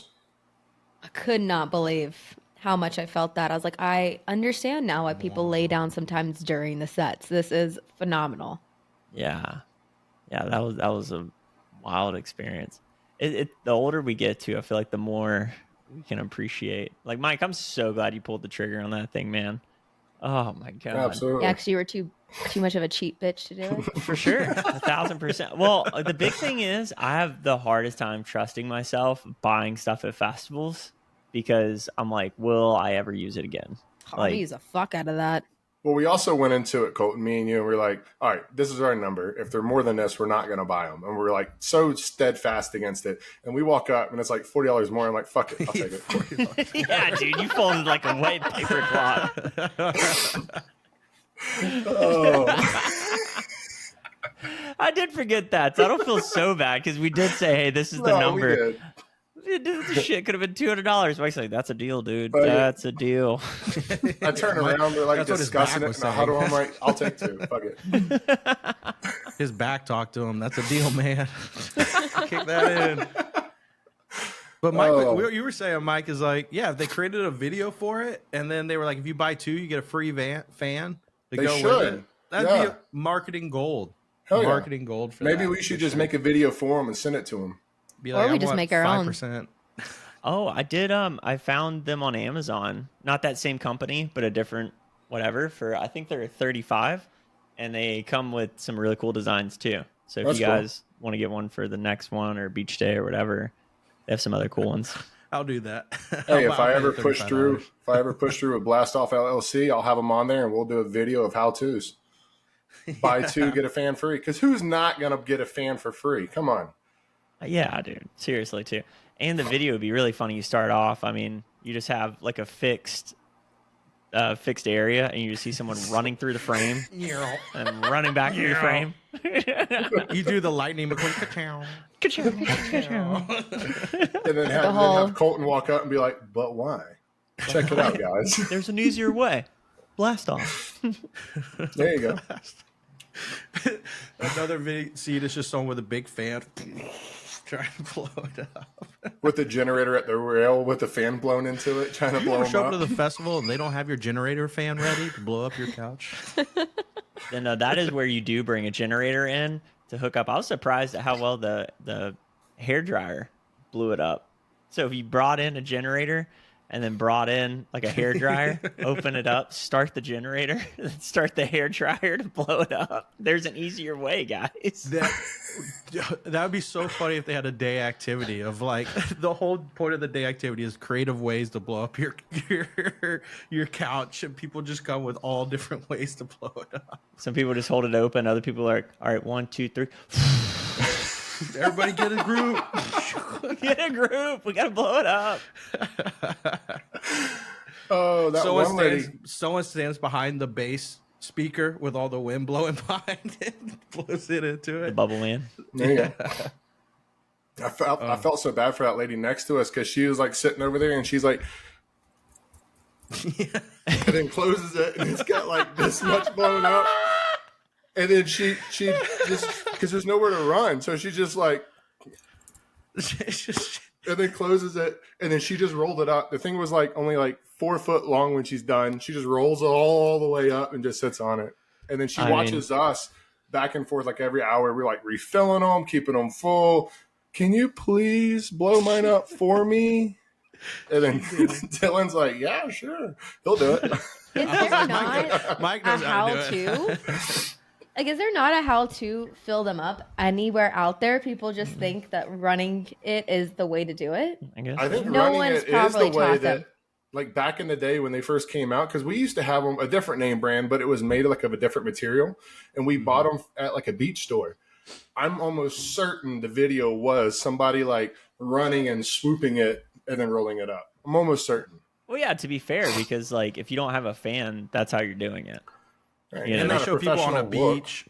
I could not believe how much I felt that. I was like, I understand now why people lay down sometimes during the sets. This is phenomenal. Yeah, that was a wild experience. The older we get to, I feel like the more we can appreciate. Like, Mike, I'm so glad you pulled the trigger on that thing, man. Oh my god, Absolutely. Yeah, because you were too much of a cheap bitch to do it. for sure, 1,000%. Well, the big thing is I have the hardest time trusting myself buying stuff at festivals because I'm like, will I ever use it again? I'm gonna use the fuck out of that. Well, we also went into it, Colton, me and you, and we are like, all right, this is our number. If they're more than this, we're not going to buy them. And we're like so steadfast against it. And we walk up and it's like $40 more. I'm like, fuck it, I'll take it. Yeah, dude, you folded like a white paper cloth. I did forget that, so I don't feel so bad because we did say, "Hey, this is the No, we number." did. This shit could have been $200. Mike's like, "That's a deal, dude. But- That's a deal." I turn around, they're like That's what his discussing back it. was And I huddle, I'm saying. like, I'll take two. Fuck it. His back talked to him. That's a deal, man. Kick that in. But Mike, Oh. you were saying, Mike, is like, yeah, if they created a video for it, and then they were like, if you buy two, you get a free fan to They go should. with it. That'd Yeah. be marketing gold. Hell yeah. Marketing gold for Maybe that, we should for just sure. make a video for them and send it to them. Be Or we I just want make our own. 5%. Oh, I did. I found them on Amazon. Not that same company, but a different whatever. For I think they're 35, and they come with some really cool designs too. So if That's you cool. guys want to get one for the next one or beach day or whatever, they have some other cool ones. I'll do that. Hey, I'll if I pay ever the push through, $35. if I ever push through with Blast Off LLC, I'll have them on there and we'll do a video of how tos. Buy two, get a fan free. Because who's not gonna get a fan for free? Come on. Yeah, dude. Seriously, too. And the video would be really funny. You start off, I mean, you just have like a fixed area, and you just see someone running through the frame and running back through the frame. You do the lightning McQueen. Ka-chow. And then have Colton walk up and be like, "But why? Check it out, guys." There's an easier way. Blast off. There you go. Another video scene is just someone with a big fan trying to blow it up. With the generator at the rail with the fan blown into it, trying to You blow ever them show up up. to the festival and they don't have your generator fan ready to blow up your couch? Then that is where you do bring a generator in to hook up. I was surprised at how well the hairdryer blew it up. So if you brought in a generator and then brought in like a hairdryer, open it up, start the generator, then start the hairdryer to blow it up. There's an easier way, guys. That would be so funny if they had a day activity of like the whole point of the day activity is creative ways to blow up your couch, and people just come with all different ways to blow it up. Some people just hold it open. Other people are like, all right, 1, 2, 3. Everybody get a group. Get a group. We got to blow it up. Oh, that one lady. Someone stands behind the bass speaker with all the wind blowing behind it, blows it into The it. bubble man. There you go. I felt so bad for that lady next to us because she was like sitting over there and she's like, and then closes it and it's got like this much blown up. And then she just, because there's nowhere to run. So she just like, and then closes it. And then she just rolled it up. The thing was like only like 4 foot long when she's done. She just rolls it all the way up and just sits on it. And then she watches us back and forth like every hour. We're like refilling them, keeping them full. Can you please blow mine up for me? And then Dylan's like, yeah, sure. He'll do it. Is there not Mike a knows how to do how-to? it. Like, is there not a how-to fill them up anywhere out there? People just think that running it is the way to do it. I guess. I think No running one's it is the probably way taught that, them. like back in the day when they first came out, because we used to have them a different name brand, but it was made like of a different material, and we bought them at like a beach store. I'm almost certain the video was somebody like running and swooping it and then rolling it up. I'm almost certain. Well, yeah, to be fair, because like if you don't have a fan, that's how you're doing it. Right. Yeah, And they Not a show people on a professional look. beach.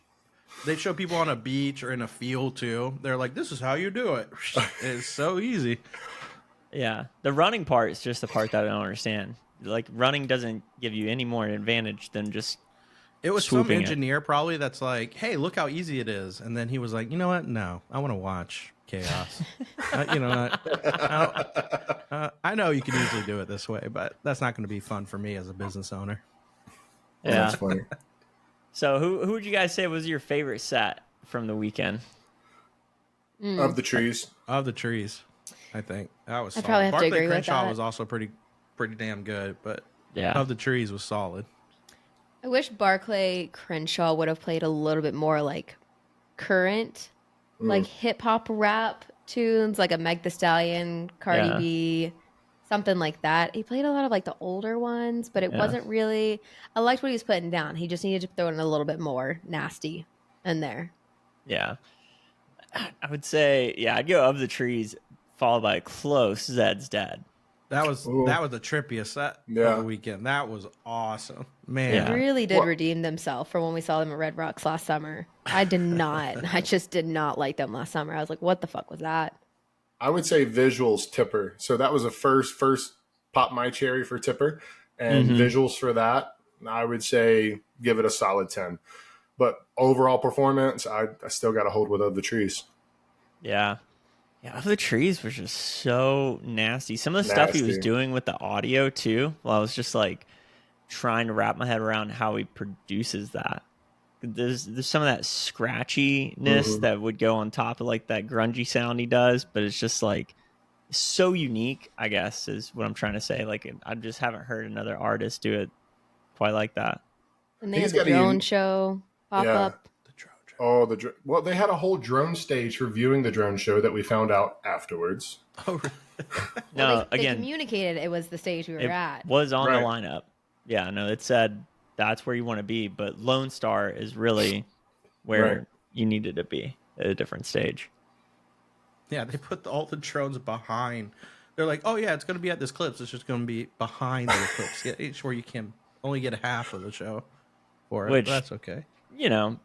They show people on a beach or in a field too. They're like, "This is how you do it." It's so easy. Yeah, the running part is just the part that I don't understand. Like running doesn't give you any more advantage than just It was some swooping it. engineer probably that's like, "Hey, look how easy it is," and then he was like, "You know what? No, I want to watch chaos." You know what? I know you can easily do it this way, but that's not going to be fun for me as a business owner. yeah. That's funny. So who would you guys say was your favorite set from the weekend? Of the trees. Of the trees, I think that was. I Solid. probably have to Barclay agree with Crenshaw that. was also pretty damn good, but Yeah. of the trees was solid. I wish Barclay Crenshaw would have played a little bit more like current, like hip hop rap tunes, like a Meg Thee Stallion, Cardi Yeah. B, something like that. He played a lot of like the older ones, but it Yeah. wasn't really. I liked what he was putting down. He just needed to throw in a little bit more nasty in there. Yeah. I would say, yeah, I'd go Of the Trees, followed by a close Zed's Dead. That was Ooh. the trippiest set Yeah. of the weekend. That was awesome, man. Yeah. Really did Well- redeem themselves for when we saw them at Red Rocks last summer. I did not. I just did not like them last summer. I was like, what the fuck was that? I would say visuals Tipper. So that was a first pop my cherry for Tipper, and visuals for that, I would say give it a solid 10. But overall performance, I still got to hold with Of the Trees. Yeah. Yeah, Of the Trees was just so nasty. Some of the stuff he was Nasty. doing with the audio too, well, I was just like trying to wrap my head around how he produces that. there's some of that scratchiness that would go on top of like that grungy sound he does, but it's just like so unique, I guess, is what I'm trying to say. Like I just haven't heard another artist do it quite like that. And they had the drone show pop up. Oh, well, they had a whole drone stage for viewing the drone show that we found out afterwards. Oh, really? No, Well, they again, communicated it was the stage we were at. Was on Right. the lineup. Yeah, no, it said that's where you want to be, but Lone Star is really where Right. you needed to be at a different stage. Yeah, they put all the drones behind. They're like, oh yeah, it's going to be at this Eclipse. It's just going to be behind the Eclipse. Yeah, it's where you can only get half of the show for it. Which- But that's okay. You know,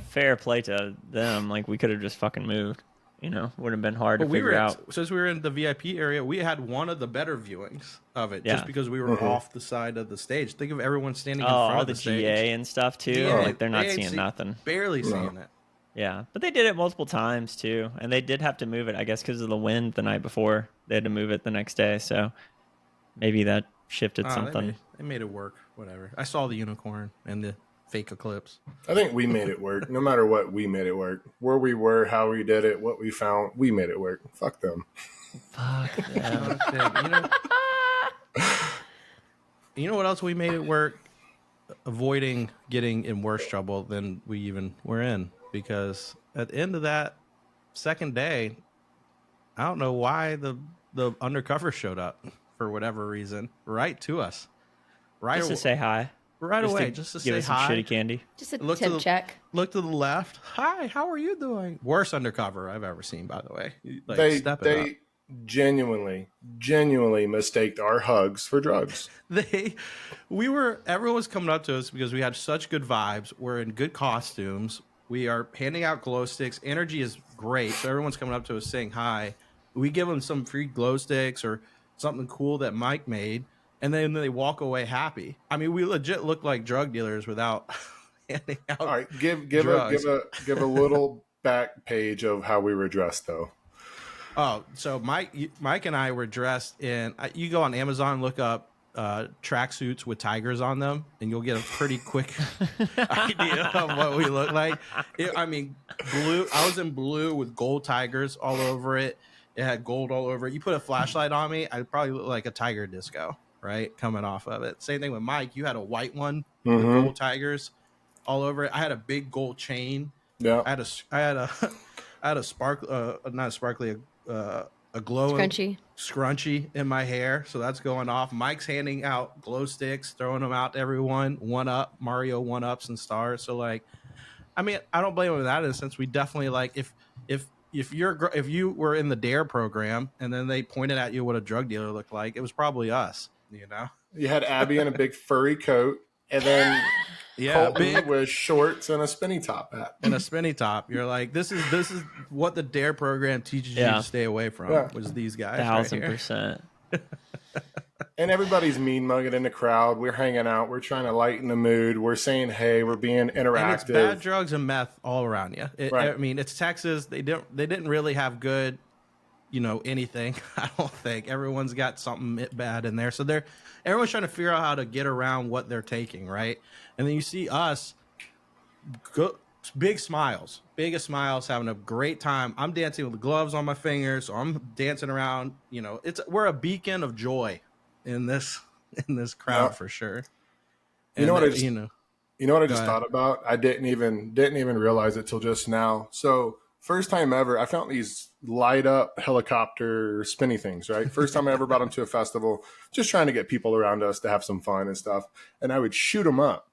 fair play to them. Like we could have just fucking moved. You know, would have been hard to figure out. Since we were in the VIP area, we had one of the better viewings of it, Yeah. just because we were off the side of the stage. Think of everyone standing in front All of the the stage. GA and stuff too. Yeah, Like they're not they ain't seeing nothing. Barely seeing it. Yeah, but they did it multiple times too, and they did have to move it, I guess, because of the wind the night before. They had to move it the next day, so maybe that shifted something. They made it work. Whatever. I saw the unicorn and the fake eclipse. I think we made it work. No matter what, we made it work. Where we were, how we did it, what we found, we made it work. Fuck them. Fuck yeah. You know what else we made it work? Avoiding getting in worse trouble than we even were in, because at the end of that second day, I don't know why the undercover showed up for whatever reason right to us, Just to say hi. right away, to just to give say us some hi. shitty candy. Just a Look to tip the- check. Look to the left. Hi, how are you doing? Worst undercover I've ever seen, by the way. Like, They step it up. genuinely mistaked our hugs for drugs. Everyone was coming up to us because we had such good vibes. We're in good costumes. We are handing out glow sticks. Energy is great. So everyone's coming up to us saying hi. We give them some free glow sticks or something cool that Mike made. And then they walk away happy. I mean, we legit look like drug dealers without handing out. All right, give a little back page of how we were dressed though. Oh, so Mike and I were dressed in. You go on Amazon, look up tracksuits with tigers on them, and you'll get a pretty quick idea of what we look like. Blue. I was in blue with gold tigers all over it. It had gold all over it. You put a flashlight on me, I'd probably look like a tiger disco, right? Coming off of it. Same thing with Mike. You had a white one with gold tigers all over it. I had a big gold chain. Yeah. I had a sparkle, not a sparkly, a glowing scrunchie in my hair, so that's going off. Mike's handing out glow sticks, throwing them out to everyone. Mario 1-ups and stars. So like, I mean, I don't blame him in that instance. We definitely like if you were in the DARE program and then they pointed at you what a drug dealer looked like, it was probably us. You know, You had Abby in a big furry coat, and then Colton big with shorts and a spinny top hat. and a spinny top. You're like, this is what the DARE program teaches you to stay away from. Yeah. Was these guys? Right here. 1,000%. And everybody's mean mugging in the crowd. We're hanging out. We're trying to lighten the mood. We're saying, hey, we're being And it's interactive. bad drugs and meth all around you. Right. I mean, it's Texas. They didn't really have good, anything. I don't think everyone's got something bad in there. So everyone's trying to figure out how to get around what they're taking, right? And then you see us, biggest smiles, having a great time. I'm dancing with gloves on my fingers, so I'm dancing around. We're a beacon of joy in this crowd for sure. You know what I just ahead. thought about? I didn't even realize it till just now. So first time ever, I found these light up helicopter spinny things, right? First time I ever brought them to a festival, just trying to get people around us to have some fun and stuff. And I would shoot them up.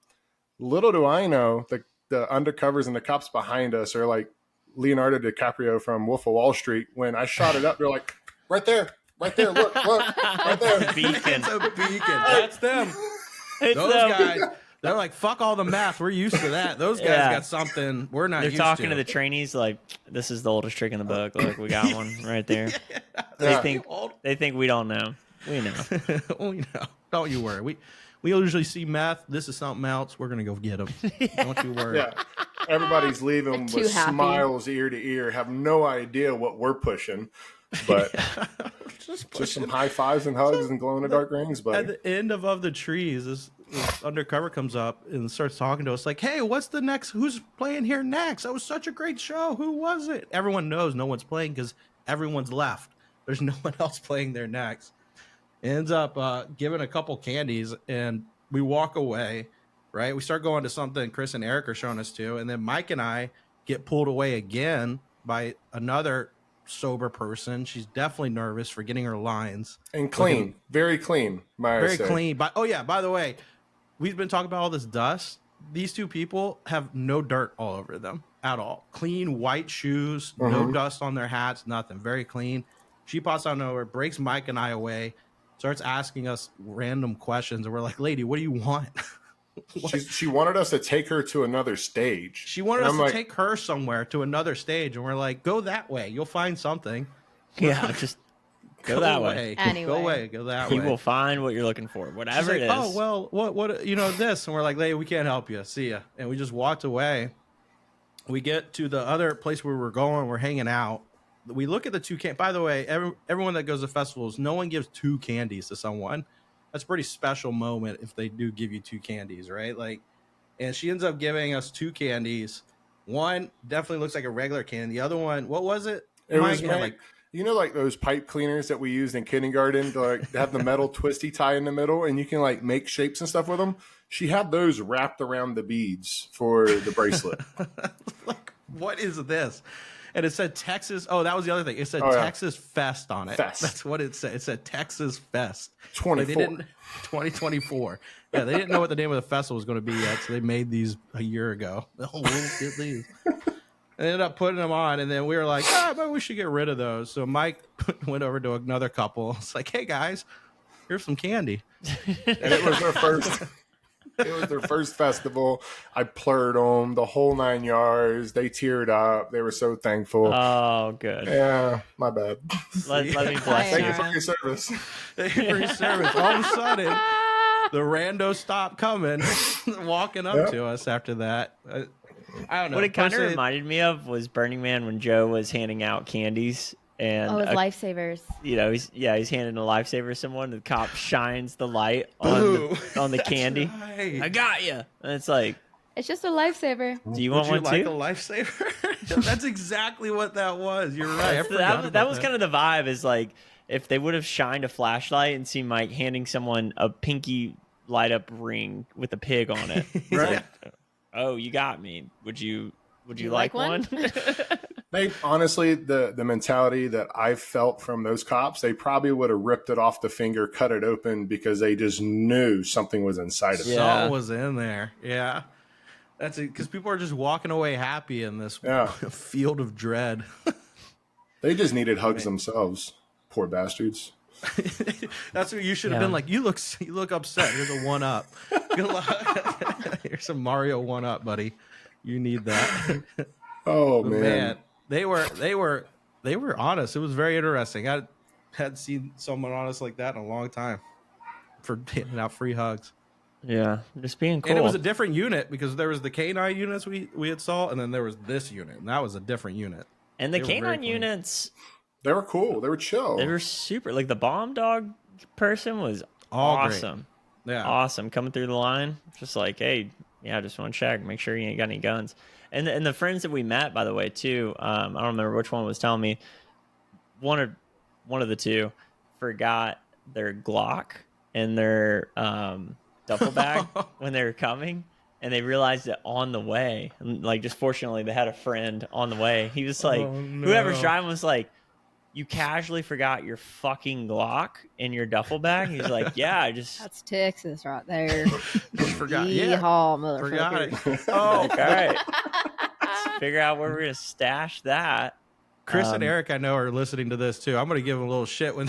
Little do I know, the undercovers and the cops behind us are like Leonardo DiCaprio from Wolf of Wall Street. When I shot it up, they're like, right there, look, right there. Beacon. It's a beacon. That's them. Those guys, they're like, fuck all the math. We're used to that. Those guys got something we're not They're used talking to. to the trainees like, this is the oldest trick in the book. Look, we got one right there. They think we don't know. We know. Oh, don't you worry. We usually see meth. This is something else. We're gonna go get them. Don't you worry. Yeah. Everybody's leaving They're with too happy. smiles ear to ear, have no idea what we're pushing, but Just just some high fives and hugs and glow in the dark rings. At But the end of the trees, this this undercover comes up and starts talking to us like, hey, what's the next? Who's playing here next? That was such a great show. Who was it? Everyone knows no one's playing because everyone's left. There's no one else playing there next. Ends up giving a couple candies, and we walk away, right? We start going to something Chris and Eric are showing us to, and then Mike and I get pulled away again by another sober person. She's definitely nervous for getting her lines. And clean, very clean. Very clean. By the way, we've been talking about all this dust. These two people have no dirt all over them at all. Clean white shoes, no dust on their hats, nothing. Very clean. She pops out of nowhere, breaks Mike and I away, starts asking us random questions, and we're like, lady, what do you want? She wanted us to take her to another stage. She wanted us to take her somewhere to another stage, and we're like, go that way. You'll find something. Yeah, just go that way. Anyway. Go that way. You will find what you're looking for, whatever it is. Oh, well, what, this. And we're like, lady, we can't help you. See ya. And we just walked away. We get to the other place where we're going. We're hanging out. We look at the two candies. By the way, everyone that goes to festivals, no one gives two candies to someone. That's a pretty special moment if they do give you two candies, right? Like, and she ends up giving us two candies. One definitely looks like a regular candy. The other one, what was it? It was like those pipe cleaners that we used in kindergarten to like have the metal twisty tie in the middle, and you can like make shapes and stuff with them. She had those wrapped around the beads for the bracelet. Like, what is this? And it said Texas. Oh, that was the other thing. It said Texas Fest on it. That's what it said. It said Texas Fest 2024. Yeah, they didn't know what the name of the festival was going to be yet, so they made these a year ago. Oh, we'll get these. They ended up putting them on, and then we were like, maybe we should get rid of those. So Mike went over to another couple. It's like, hey, guys, here's some candy. And it was their first... It was their first festival. I plurred them the whole 9 yards. They teared up. They were so thankful. Oh, good. Yeah, my bad. Let me bless Thank you. you for your service. Thank you for your service. All of a sudden, the rando stopped coming, walking up to us after that. I don't know. What it kind of reminded me of was Burning Man when Joe was handing out candies. And it's lifesavers. He's handing a lifesaver to someone. The cop shines the light on the candy. Right. I got you. And it's like, it's just a lifever. Do you want one like too? A lifesaver? That's exactly what that was. You're right. That was kind of the vibe. Is like if they would have shined a flashlight and seen Mike handing someone a pinky light up ring with a pig on it. Right. Like, oh, you got me. Would you like one? They honestly, the mentality that I felt from those cops, they probably would have ripped it off the finger, cut it open because they just knew something was inside of it. Something was in there. Yeah. That's it. Because people are just walking away happy in this field of dread. They just needed hugs themselves. Poor bastards. That's what you should have been like. You look upset. Here's a 1-up. Good luck. Here's some Mario 1-up, buddy. You need that. Oh man. They were honest. It was very interesting. I hadn't seen someone honest like that in a long time for handing out free hugs. Yeah, just being cool. And it was a different unit because there was the K9 units we had saw, and then there was this unit, and that was a different unit. And the K9 units, they were cool. They were chill. They were super. Like the bomb dog person was awesome. Great. Yeah, awesome coming through the line. Just like, hey, just want to check, make sure you ain't got any guns. And the friends that we met, by the way, too. I don't remember which one was telling me. One of the two forgot their Glock in their duffel bag when they were coming, and they realized it on the way. And like, just fortunately, they had a friend on the way. He was like, whoever's driving was like, you casually forgot your fucking Glock in your duffel bag? He's like, yeah, I just... That's Texas right there. Just forgot. Yeehaw, motherfucker. Forgot it. Oh, all right. Let's figure out where we're going to stash that. Chris and Eric, I know, are listening to this, too. I'm going to give them a little shit when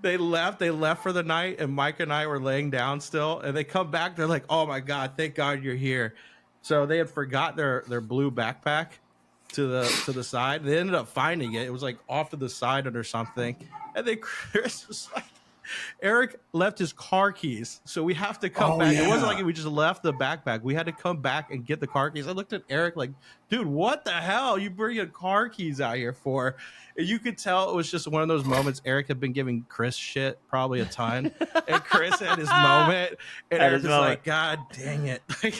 they left. They left for the night, and Mike and I were laying down still, and they come back. They're like, oh, my God, thank God you're here. So they had forgot their blue backpack to the side. They ended up finding it. It was like off to the side under something. And then Chris was like, Eric left his car keys, so we have to come back. It wasn't like we just left the backpack. We had to come back and get the car keys. I looked at Eric like, dude, what the hell? You bringing car keys out here for? And you could tell it was just one of those moments. Eric had been giving Chris shit probably a ton, and Chris had his moment, and Eric was like, God dang it. Like,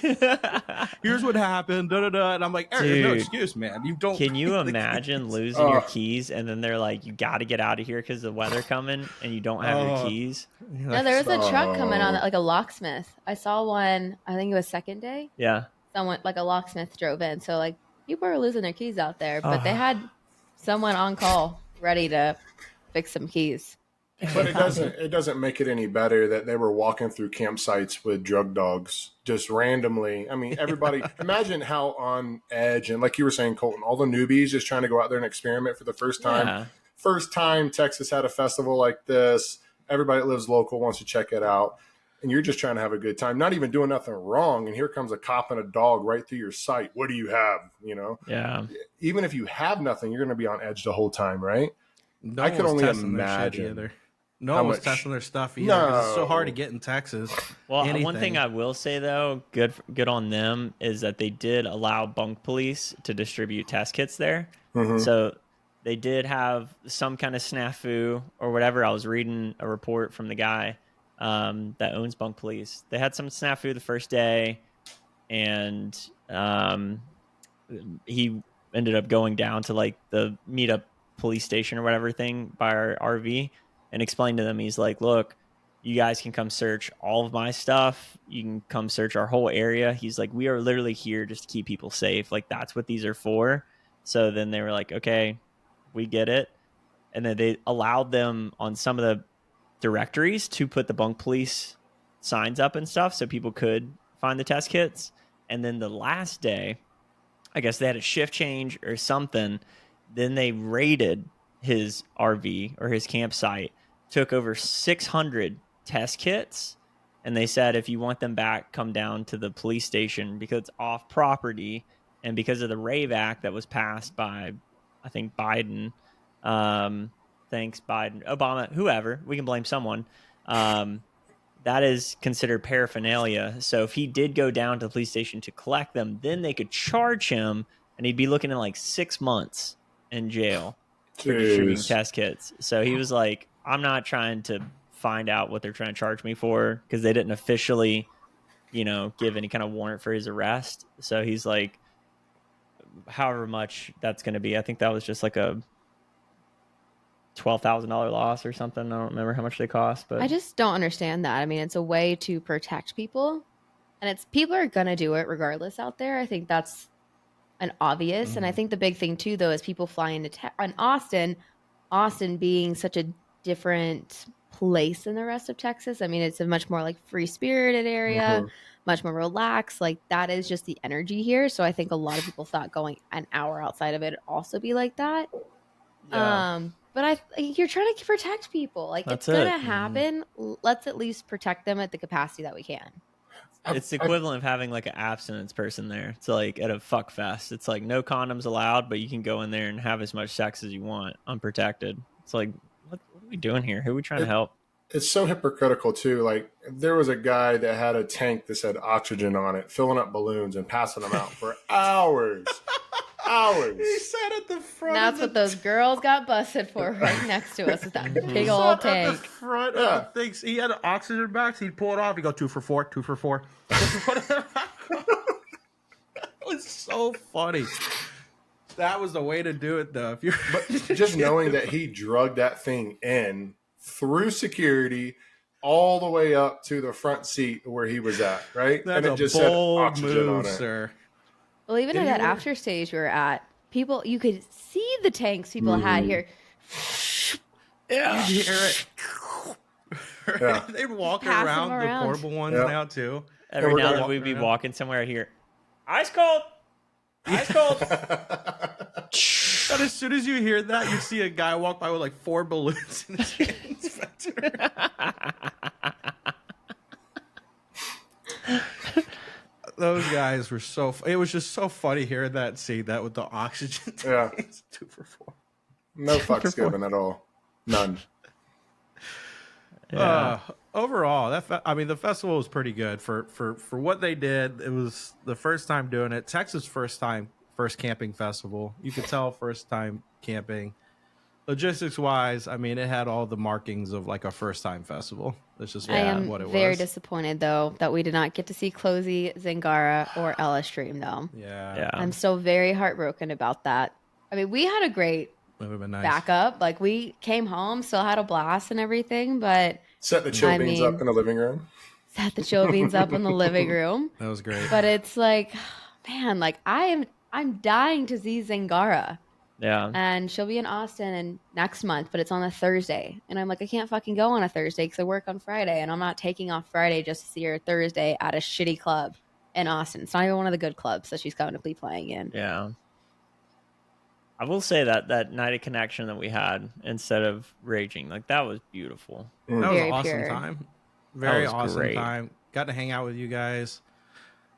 here's what happened. Da, da, da. And I'm like, Eric, there's no excuse, man. You don't. Can you imagine losing your keys and then they're like, you got to get out of here because the weather coming and you don't have your keys? No, there was a truck coming on, like a locksmith. I saw one, I think it was second day. Yeah. Someone, like a locksmith drove in. So, like, people were losing their keys out there, but they had someone on call ready to fix some keys. But it doesn't make it any better that they were walking through campsites with drug dogs just randomly. I mean, everybody, imagine how on edge, and like you were saying, Colton, all the newbies just trying to go out there and experiment for the first time. Yeah. First time Texas had a festival like this. Everybody that lives local wants to check it out. And you're just trying to have a good time, not even doing nothing wrong. And here comes a cop and a dog right through your sight. What do you have? You know? Yeah. Even if you have nothing, you're going to be on edge the whole time, right? No I can one was only testing their shit imagine. either. No one was testing their stuff either. 'Cause it's so hard to get in Texas. Well, Anything. one thing I will say though, good on them, is that they did allow bunk police to distribute test kits there. Mm-hmm. So they did have some kind of snafu or whatever. I was reading a report from the guy that owns bunk police. They had some snafu the first day, and he ended up going down to like the meetup police station or whatever thing by our RV and explained to them, he's like, look, you guys can come search all of my stuff. You can come search our whole area. He's like, we are literally here just to keep people safe. Like, that's what these are for. So then they were like, okay, we get it. And then they allowed them on some of the directories to put the bunk police signs up and stuff so people could find the test kits. And then the last day, I guess they had a shift change or something. Then they raided his RV or his campsite, took over 600 test kits. And they said, if you want them back, come down to the police station because it's off property. And because of the RAVE Act that was passed by, I think, Biden, thanks Biden, Obama, whoever, we can blame someone. That is considered paraphernalia. So if he did go down to the police station to collect them, then they could charge him and he'd be looking at like 6 months in jail for distributing test kits. So he was like, I'm not trying to find out what they're trying to charge me for because they didn't officially, give any kind of warrant for his arrest. So he's like, however much that's going to be. I think that was just like a $12,000 loss or something. I don't remember how much they cost, but I just don't understand that. I mean, it's a way to protect people, and people are gonna do it regardless out there. I think that's an obvious, and I think the big thing too, though, is people flying to Austin being such a different place than the rest of Texas. I mean, it's a much more like free spirited area, much more relaxed. Like, that is just the energy here. So I think a lot of people thought going an hour outside of it would also be like that. Yeah. But you're trying to protect people. Like, That's it's going to it. happen. Let's at least protect them at the capacity that we can. it's the equivalent of having like an abstinence person there. It's like at a fuck fest. It's like no condoms allowed, but you can go in there and have as much sex as you want, unprotected. It's like, what are we doing here? Who are we trying to help? It's so hypocritical too. Like, there was a guy that had a tank that said oxygen on it, filling up balloons and passing them out for hours. Hours. He sat at the front. That's what those girls got busted for right next to us with that big old tank. At the front of things. He had an oxygen box. He'd pull it off. He'd go 2 for 4, 2 for 4. That was so funny. That was the way to do it, though. But just knowing that he drugged that thing in through security all the way up to the front seat where he was at, right? That's and it a just said bold oxygen move, on it. sir. Well, even at that after stage we were at, people, you could see the tanks people had here. Yeah. You hear it. Yeah. They'd walk Pass around them the around. portable ones Yeah. now, too. Every we're now gonna and then we'd be around. walking somewhere here. Ice cold. Ice cold. But as soon as you hear that, you see a guy walk by with like 4 balloons in his hands. Those guys were it was just so funny hearing that scene, that with the oxygen Yeah. tanks. 2 for 4. No fucks given at all. None. Overall, the festival was pretty good for what they did. It was the first time doing it. Texas first camping festival. You could tell first time camping. Logistics wise, I mean, it had all the markings of like a first time festival. That's just I am what it was. very disappointed though that we did not get to see Closey, Zangara, or Ella Stream though. Yeah. I'm still very heartbroken about that. I mean, we had a great Nice. backup. Like we came home, still had a blast and everything, but Set the chill beans up in the living room. Set the chill beans up in the living room. That was great. But it's like, man, like I'm dying to see Zangara. Yeah. And she'll be in Austin next month, but it's on a Thursday. And I'm like, I can't fucking go on a Thursday because I work on Friday. And I'm not taking off Friday just to see her Thursday at a shitty club in Austin. It's not even one of the good clubs that she's going to be playing in. Yeah. I will say that night of connection that we had instead of raging, like that was beautiful. That was Very an awesome pure. time. Very awesome great. time. Got to hang out with you guys.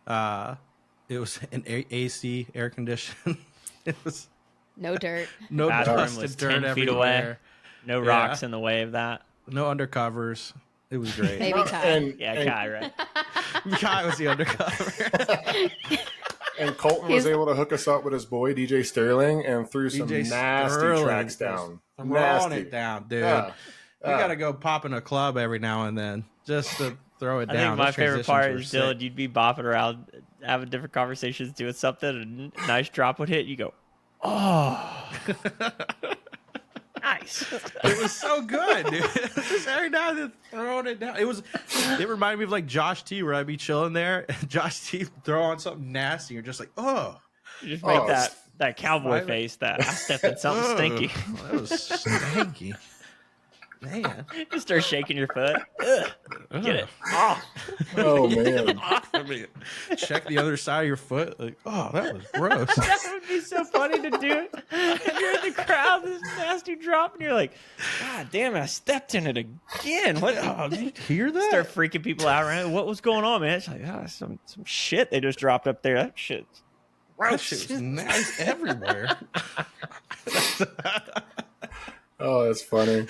It was an AC air conditioned. It was No dirt. no Bathroom dust was and dirt 10 feet away. everywhere. No rocks in the way of that. No undercovers. It was great. Maybe Kai. Yeah, Kai, right? Kai was the undercover. And Colton was able to hook us up with his boy DJ Sterling and threw some DJ nasty Sterling tracks is down. Throwing it down, dude. Yeah. We gotta go pop in a club every now and then just to throw it I down. think my Those favorite transitions part were is, sick. Dylan, you'd be bopping around, having different conversations, doing something, and a nice drop would hit, you go, oh. Nice. It was so good, dude. Just every now and then throwing it down. It reminded me of like Josh T, where I'd be chilling there and Josh T throw on something nasty. You're just like, oh. You just make Oh, that cowboy fine. face that I stepped in something stinky. That was stinky. Man. You start shaking your foot. Ugh. Get it. Oh. Oh, man. I mean, check the other side of your foot. Like, oh, that was gross. That would be so funny to do it. And you're in the crowd, this nasty drop, and you're like, God damn it, I stepped in it again. What? Oh, did you Hear that? start freaking people out around. What was going on, man? It's like, some shit they just dropped up there. That shit. That shit was nice everywhere. Oh, that's funny.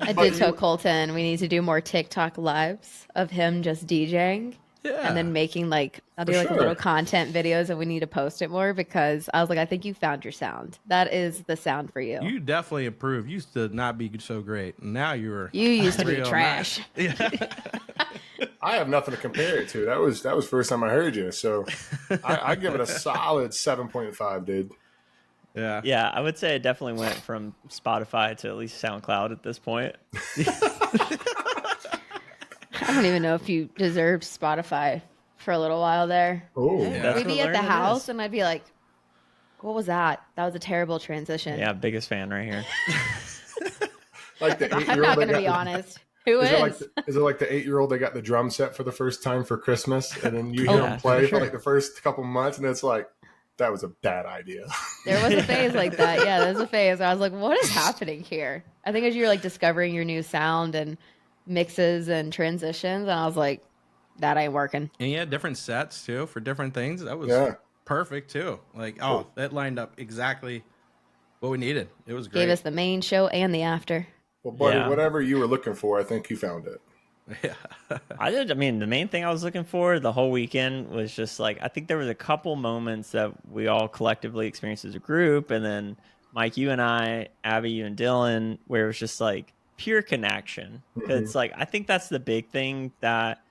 I did tell Colton we need to do more TikTok lives of him just DJing. Yeah. And then making I'll do For like sure. little content videos, and we need to post it more because I was like, I think you found your sound. That is the sound for you. You definitely improved. You used to not be so great. Now you were. You used to be real trash. nice. Yeah. I have nothing to compare it to. That was the first time I heard you. So I give it a solid 7.5, dude. Yeah. Yeah, I would say it definitely went from Spotify to at least SoundCloud at this point. I don't even know if you deserved Spotify for a little while there. Oh, Yeah. That's We'd what be at the learning house is. and I'd be like, what was that? That was a terrible transition. Yeah, biggest fan right here. like the 8-year-old. I'm not going to be honest. Who is? Is it like the 8-year-old that got the drum set for the first time for Christmas, and then you Oh, hear yeah, him play for sure. for like the first couple months, and it's like, that was a bad idea. There was a phase like that. Yeah, there was a phase. I was like, what is happening here? I think as you're like discovering your new sound and mixes and transitions, and I was like, that ain't working. And you had different sets too for different things. That was Yeah. perfect too. Like, oh, that lined up exactly what we needed. It was great. Gave us the main show and the after. Well, buddy, Yeah. whatever you were looking for, I think you found it. I mean, the main thing I was looking for the whole weekend was just like, I think there was a couple moments that we all collectively experienced as a group. And then Mike, you and I, Abby, you and Dylan, where it was just like pure connection. It's like, I think that's the big thing that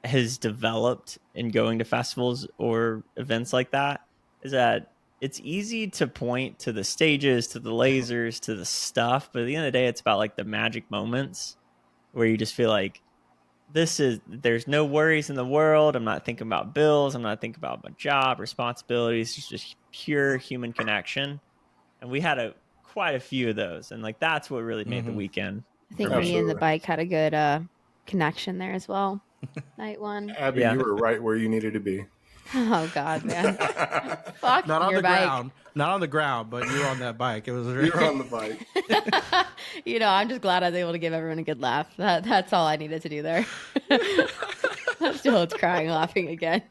has developed in going to festivals or events like that, is that it's easy to point to the stages, to the lasers, to the stuff. But at the end of the day, it's about like the magic moments where you just feel like there's no worries in the world. I'm not thinking about bills. I'm not thinking about my job, responsibilities. It's just pure human connection. And we had quite a few of those. And like, that's what really made the weekend. I think me and the Absolutely. bike had a good connection there as well. Night one. Abby, Yeah. you were right where you needed to be. Oh God, man. Fuck Not on your the bike. ground. Not on the ground, but you were on that bike. It was You were on the bike. You know, I'm just glad I was able to give everyone a good laugh. That's all I needed to do there. Dylan's crying, laughing again.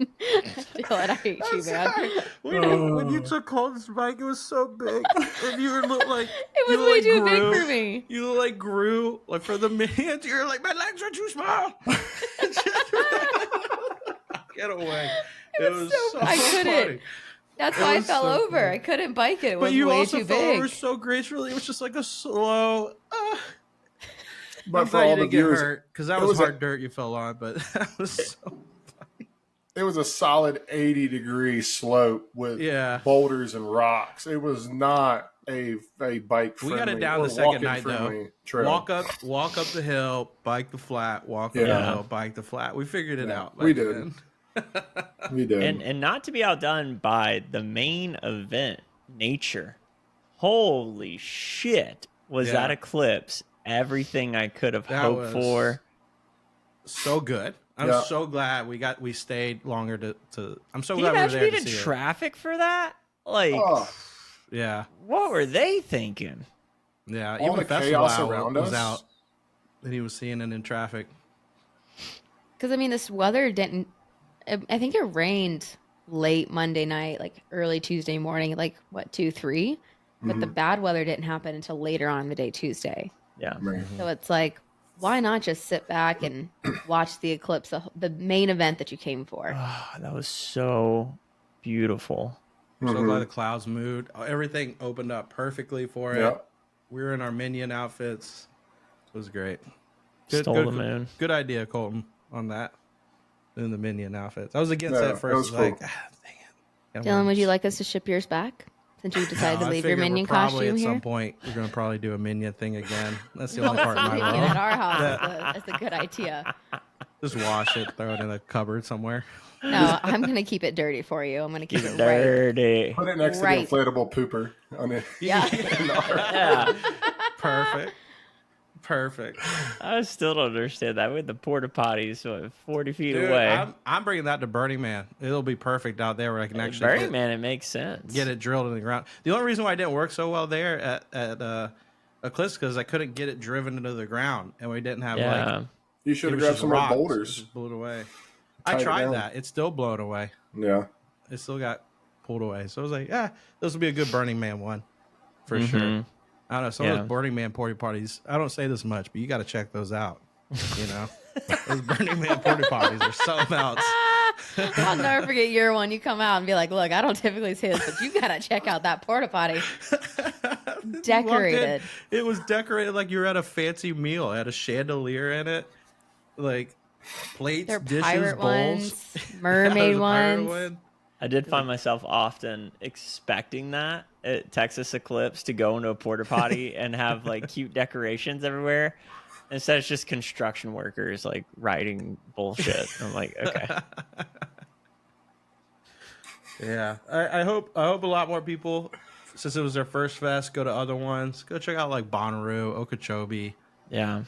Dylan, I hate you, man. When you took Colton's bike, it was so big, and you looked like It was way too big for me. You like grew like for the minions. You're like, my legs are too small. Get away! It was so I couldn't. funny. That's why I fell so over. funny. I couldn't bike it. It But was you way also too fell big. over so gracefully. It was just like a slow. But I'm for glad you all the didn't get viewers, hurt because that it was was a- hard dirt you fell on. But that was so. it was a solid 80-degree slope with boulders and rocks. It was not a bike friendly. We got it down the second night though. Trail. Walk up the hill, bike the flat. Walk up the hill, bike the flat. We figured it out. We did. We did. And not to be outdone by the main event, nature. Holy shit. Was that eclipse everything I could have hoped for? So good. I'm so glad we stayed longer to I'm so Can glad you we were there imagine to being see in traffic for that? Like, yeah. What were they thinking? Yeah, all even the Festival chaos around was us out, and he was seeing it in traffic. Because, I mean, this weather didn't... I think it rained late Monday night, like early Tuesday morning, like, 2, 3? But the bad weather didn't happen until later on the day, Tuesday. Yeah. So it's like, why not just sit back and watch the eclipse, the main event that you came for? Oh, that was so beautiful. I'm so glad the clouds moved. Everything opened up perfectly for it. Yep. We were in our minion outfits. It was great. Stole the moon. Good idea, Colton, on that. In the minion outfits. I was against that first. That was cool. Like, dang it. Dylan, would you like us to ship yours back? Since you decided to leave your minion costume at here? some point, we're going to probably do a minion thing again. That's the only That's part what of I'm my thinking life. at our house. That's a good idea. Just wash it, throw it in a cupboard somewhere. No, I'm going to keep it dirty for you. I'm going to keep it right. Dirty. Put it next to the inflatable pooper on it. Yeah. Yeah. Perfect. I still don't understand that with the porta potties 40 feet Dude, away. I'm bringing that to Burning Man. It'll be perfect out there where I can actually Burning Man, it makes sense. get it drilled in the ground. The only reason why it didn't work so well there at Eclipse because I couldn't get it driven into the ground, and we didn't have like. You should it have was grabbed just some more rocks. boulders. It just blew it away. Tied I it tried down. that. It's still blown away. Yeah. It still got pulled away. So I was like, this will be a good Burning Man one for sure. I don't know. Some of those Burning Man porta potties, I don't say this much, but you got to check those out. You know, those Burning Man porta potties are something else. I'll never forget your one. You come out and be like, look, I don't typically say this, but you got to check out that porta potty. Decorated. It was decorated like you were at a fancy meal. It had a chandelier in it, like plates, They're dishes, pirate bowls. ones, mermaid a pirate ones. one. I did find myself often expecting that at Texas Eclipse to go into a porta potty and have like cute decorations everywhere. Instead, it's just construction workers like writing bullshit. I'm like, okay. Yeah, I hope a lot more people, since it was their first fest, go to other ones. Go check out like Bonnaroo, Okeechobee. Yeah.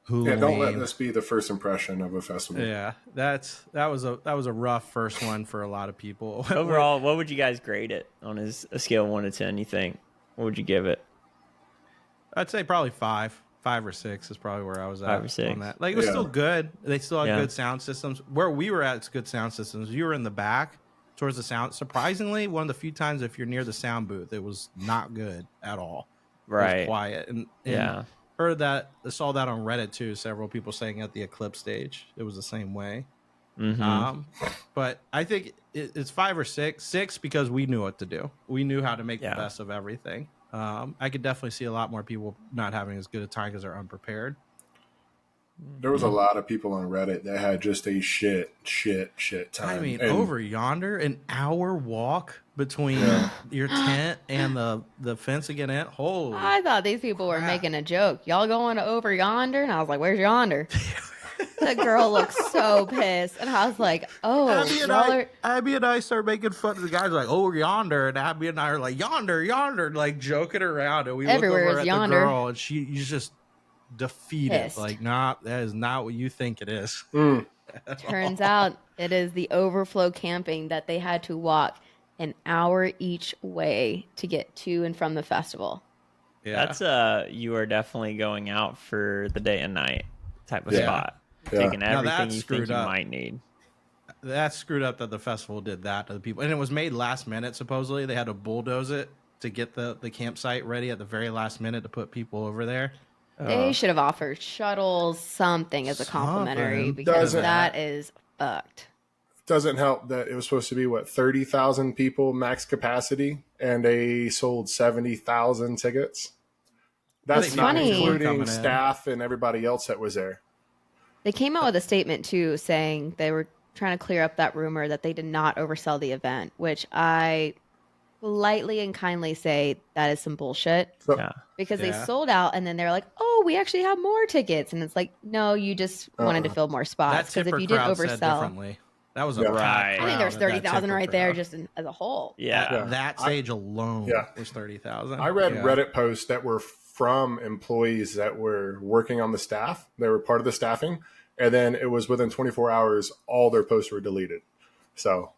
Yeah, don't let this be the first impression of a festival. Yeah, that was a rough first one for a lot of people. Overall, what would you guys grade it on a scale of 1 to 10? You think? What would you give it? I'd say probably 5 or 6 is probably where I was at 5 or 6 on that. Like it was still good. They still had good sound systems. Where we were at, it's good sound systems. You were in the back towards the sound. Surprisingly, one of the few times if you're near the sound booth, it was not good at all. Right. It was quiet and heard that. I saw that on Reddit too. Several people saying at the Eclipse stage it was the same way. But I think it's 5 or 6. 6 because we knew what to do. We knew how to make the best of everything. I could definitely see a lot more people not having as good a time because they're unprepared. There was a lot of people on Reddit that had just a shit time. I mean, over yonder, an hour walk between your tent and the fence again. Holy! I thought these people were making a joke. Y'all going over yonder? And I was like, where's yonder? The girl looked so pissed. And I was like, oh, Abby and I start making fun of the guys like, over yonder. And Abby and I are like, yonder, like joking around. And we Everywhere look over is at yonder. the girl and she's just defeated. Pissed. Like, nah, that is not what you think it is. Turns out it is the overflow camping that they had to walk an hour each way to get to and from the festival. Yeah. That's you are definitely going out for the day and night type of spot. taking Now everything that's you think screwed you up. might need. That's screwed up that the festival did that to the people. And it was made last minute, supposedly. They had to bulldoze it to get the campsite ready at the very last minute to put people over there. They should have offered shuttles, something as a complimentary, Something. because Doesn't- that is fucked. Doesn't help that it was supposed to be 30,000 people max capacity, and they sold 70,000 tickets. That's What's not funny- including Coming in. staff and everybody else that was there. They came out with a statement too, saying they were trying to clear up that rumor that they did not oversell the event, which I politely and kindly say that is some bullshit. So, Yeah. Because they Yeah. sold out and then they're like, oh, we actually have more tickets. And it's like, no, you just wanted to fill more That spots. Because tipper if you didn't crowd said oversell, differently. That was a Yeah. packed Right. I think crowd there's at that 30,000 tipper right there crowd. just as a whole. Yeah. That stage alone was 30,000. I read Yeah. Reddit posts that were from employees that were working on the staff. They were part of the staffing. And then it was within 24 hours, all their posts were deleted. So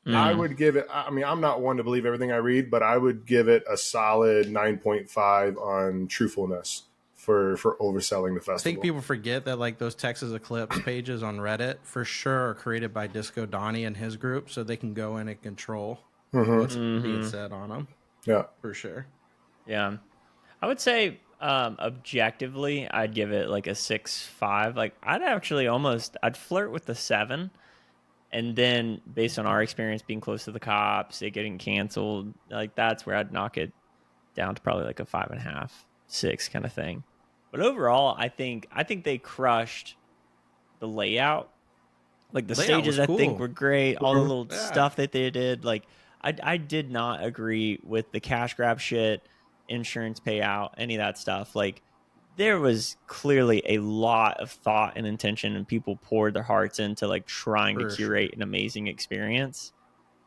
I would give it, I mean, I'm not one to believe everything I read, but I would give it a solid 9.5 on truthfulness for overselling the festival. I think people forget that like those Texas Eclipse pages on Reddit for sure are created by Disco Donnie and his group, so they can go in and control what's being said on them. Yeah. For sure. Yeah. I would say objectively, I'd give it like a 6.5. Like I'd flirt with the 7. And then based on our experience being close to the cops, it getting canceled, like that's where I'd knock it down to probably like a 5.5, 6 kind of thing. But overall, I think they crushed the layout. Like the Layout stages, was I think cool. were great. All the little Yeah. stuff that they did. Like I did not agree with the cash grab shit, insurance payout, any of that stuff. Like there was clearly a lot of thought and intention, and people poured their hearts into like trying For to curate an amazing experience.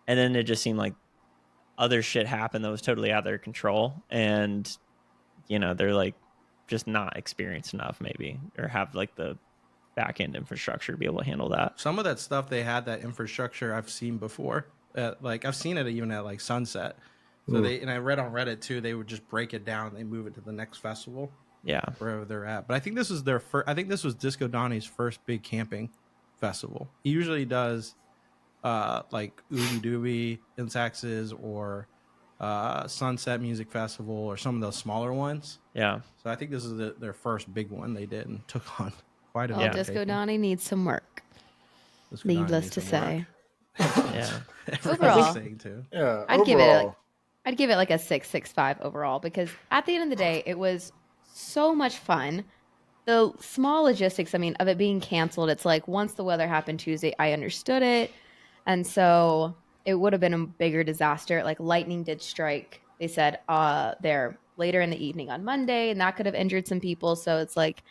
And then it just seemed like other shit happened that was totally out of their control. And, you know, they're like just not experienced enough maybe, or have like the back end infrastructure to be able to handle that. Some of that stuff they had, that infrastructure, I've seen before. Like I've seen it even at like Sunset. So and I read on Reddit too, they would just break it down, they move it to the next festival. Yeah. Wherever they're at. But I think this is their first. I think this was Disco Donnie's first big camping festival. He usually does like Ooby Dooby in Texas, or Sunset Music Festival, or some of those smaller ones. Yeah. So I think this is their first big one they did, and took on quite a Well, bit. Disco Donnie needs some work. Disco Donnie Needless needs to some say. Yeah. work. Overall. Everyone's saying too. Yeah. I'd overall, give it like a 6.5 overall, because at the end of the day, it was so much fun. The small logistics, I mean, of it being canceled, it's like once the weather happened Tuesday, I understood it. And so it would have been a bigger disaster. Like lightning did strike. They said there later in the evening on Monday, and that could have injured some people. So it's like,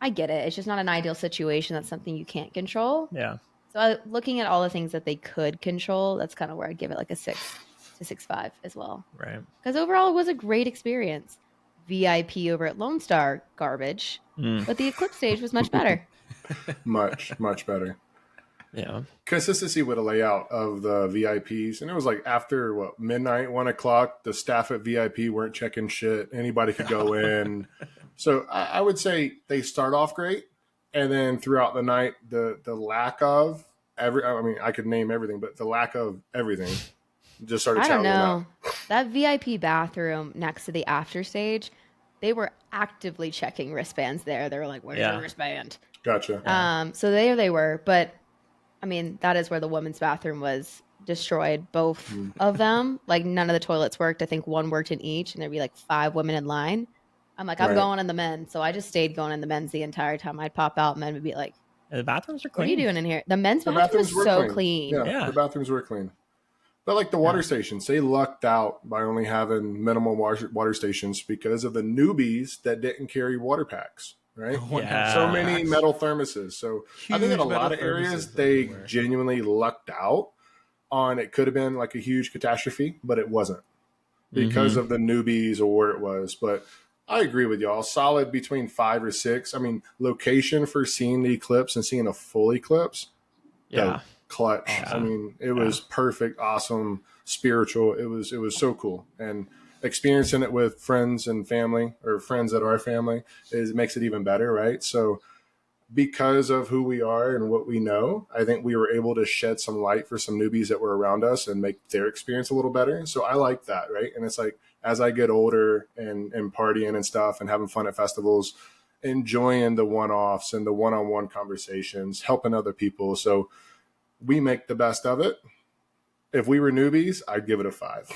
I get it. It's just not an ideal situation. That's something you can't control. Yeah. So looking at all the things that they could control, that's kind of where I'd give it like a 6 to 6.5 as well. Right. Because overall, it was a great experience. VIP over at Lone Star, garbage. But the Eclipse stage was much better. much, much better. Yeah. Consistency with the layout of the VIPs. And it was like after midnight, 1:00, the staff at VIP weren't checking shit. Anybody could go in. So I would say they start off great. And then throughout the night, the lack of I could name everything, but the lack of everything just started I don't tallying know. up. That VIP bathroom next to the after stage, they were actively checking wristbands there. They were like, where's your wristband? Gotcha. So there they were. But, I mean, that is where the women's bathroom was destroyed. Both of them. Like, none of the toilets worked. I think one worked in each, and there'd be like 5 women in line. I'm like, I'm Right. going in the men's. So I just stayed going in the men's the entire time. I'd pop out, and men would be like, The bathrooms are what clean. are you doing in here? The men's The bathroom bathrooms was were so clean. Yeah. The bathrooms were clean. But like the water stations, they lucked out by only having minimal water stations because of the newbies that didn't carry water packs, right? Yeah. So many metal thermoses. So I think in a Huge lot of metal areas, thermoses they everywhere. genuinely lucked out on it. Could have been like a huge catastrophe, but it wasn't because of the newbies or where it was. But I agree with y'all. Solid between 5 or 6. I mean, location for seeing the eclipse and seeing a full eclipse. Yeah. dope. Clutch. I mean, it was perfect, awesome, spiritual. It was so cool. And experiencing it with friends and family, or friends that are family, makes it even better, right? So because of who we are and what we know, I think we were able to shed some light for some newbies that were around us and make their experience a little better. So I like that, right? And it's like, as I get older and partying and stuff and having fun at festivals, enjoying the one-offs and the one-on-one conversations, helping other people. So we make the best of it. If we were newbies, I'd give it a 5.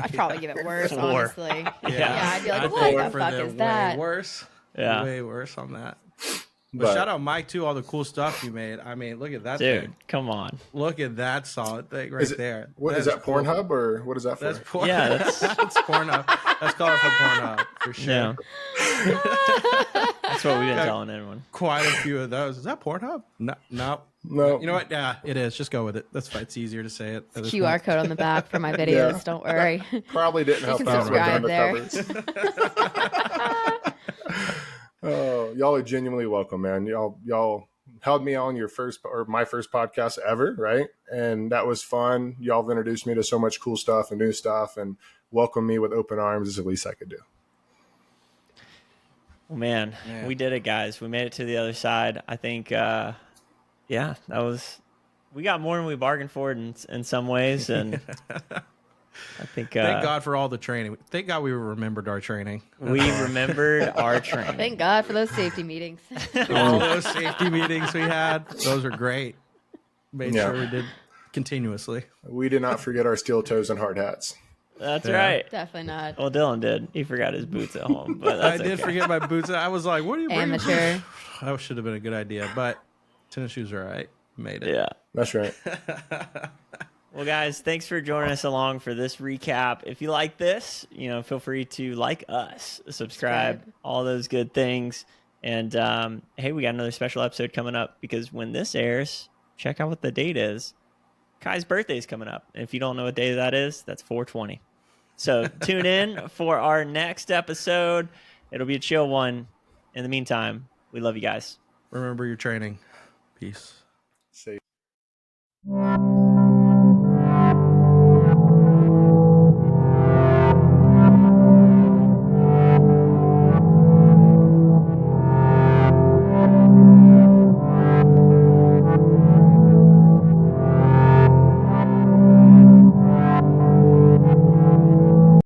I'd probably give it worse, 4. honestly. Yeah, I'd be like, I'd what go the for fuck the is that? Way worse. Yeah. Way worse on that. But shout out Mike too, all the cool stuff you made. I mean, look at that Dude, thing. come on. Look at that solid thing right there. What is that, cool. Pornhub, or what is that for? That's Pornhub. Yeah, that's Pornhub. That's colorful Pornhub for sure. Yeah. That's what we've been telling everyone. Quite a few of those. Is that Pornhub? No. No. You know what? Yeah, it is. Just go with it. That's fine. It's easier to say it. at this QR point. code on the back for my videos. Yeah. Don't worry. Probably didn't help can out with subscribe there. undercovers. Oh, y'all are genuinely welcome, man. Y'all held me on my first podcast ever, right? And that was fun. Y'all have introduced me to so much cool stuff and new stuff, and welcomed me with open arms is the least I could do. Well, man, we did it, guys. We made it to the other side. I think, we got more than we bargained for in some ways, and I think Thank God for all the training. Thank God we remembered our training. we remembered our training. Thank God for those safety meetings. All those safety meetings we had, those are great. Made sure we did continuously. We did not forget our steel toes and hard hats. That's Yeah. right. Definitely not. Well, Dylan did. He forgot his boots at home, but I that's did okay. forget my boots. I was like, what are you bringing? Amateur. That should have been a good idea, but tennis shoes are all right. Made it. Yeah. That's right. Well, guys, thanks for joining us along for this recap. If you like this, feel free to like us, subscribe, all those good things. And hey, we got another special episode coming up because when this airs, check out what the date is. Kai's birthday is coming up. And if you don't know what day that is, that's 420. So tune in for our next episode. It'll be a chill one. In the meantime, we love you guys. Remember your training. Peace. Say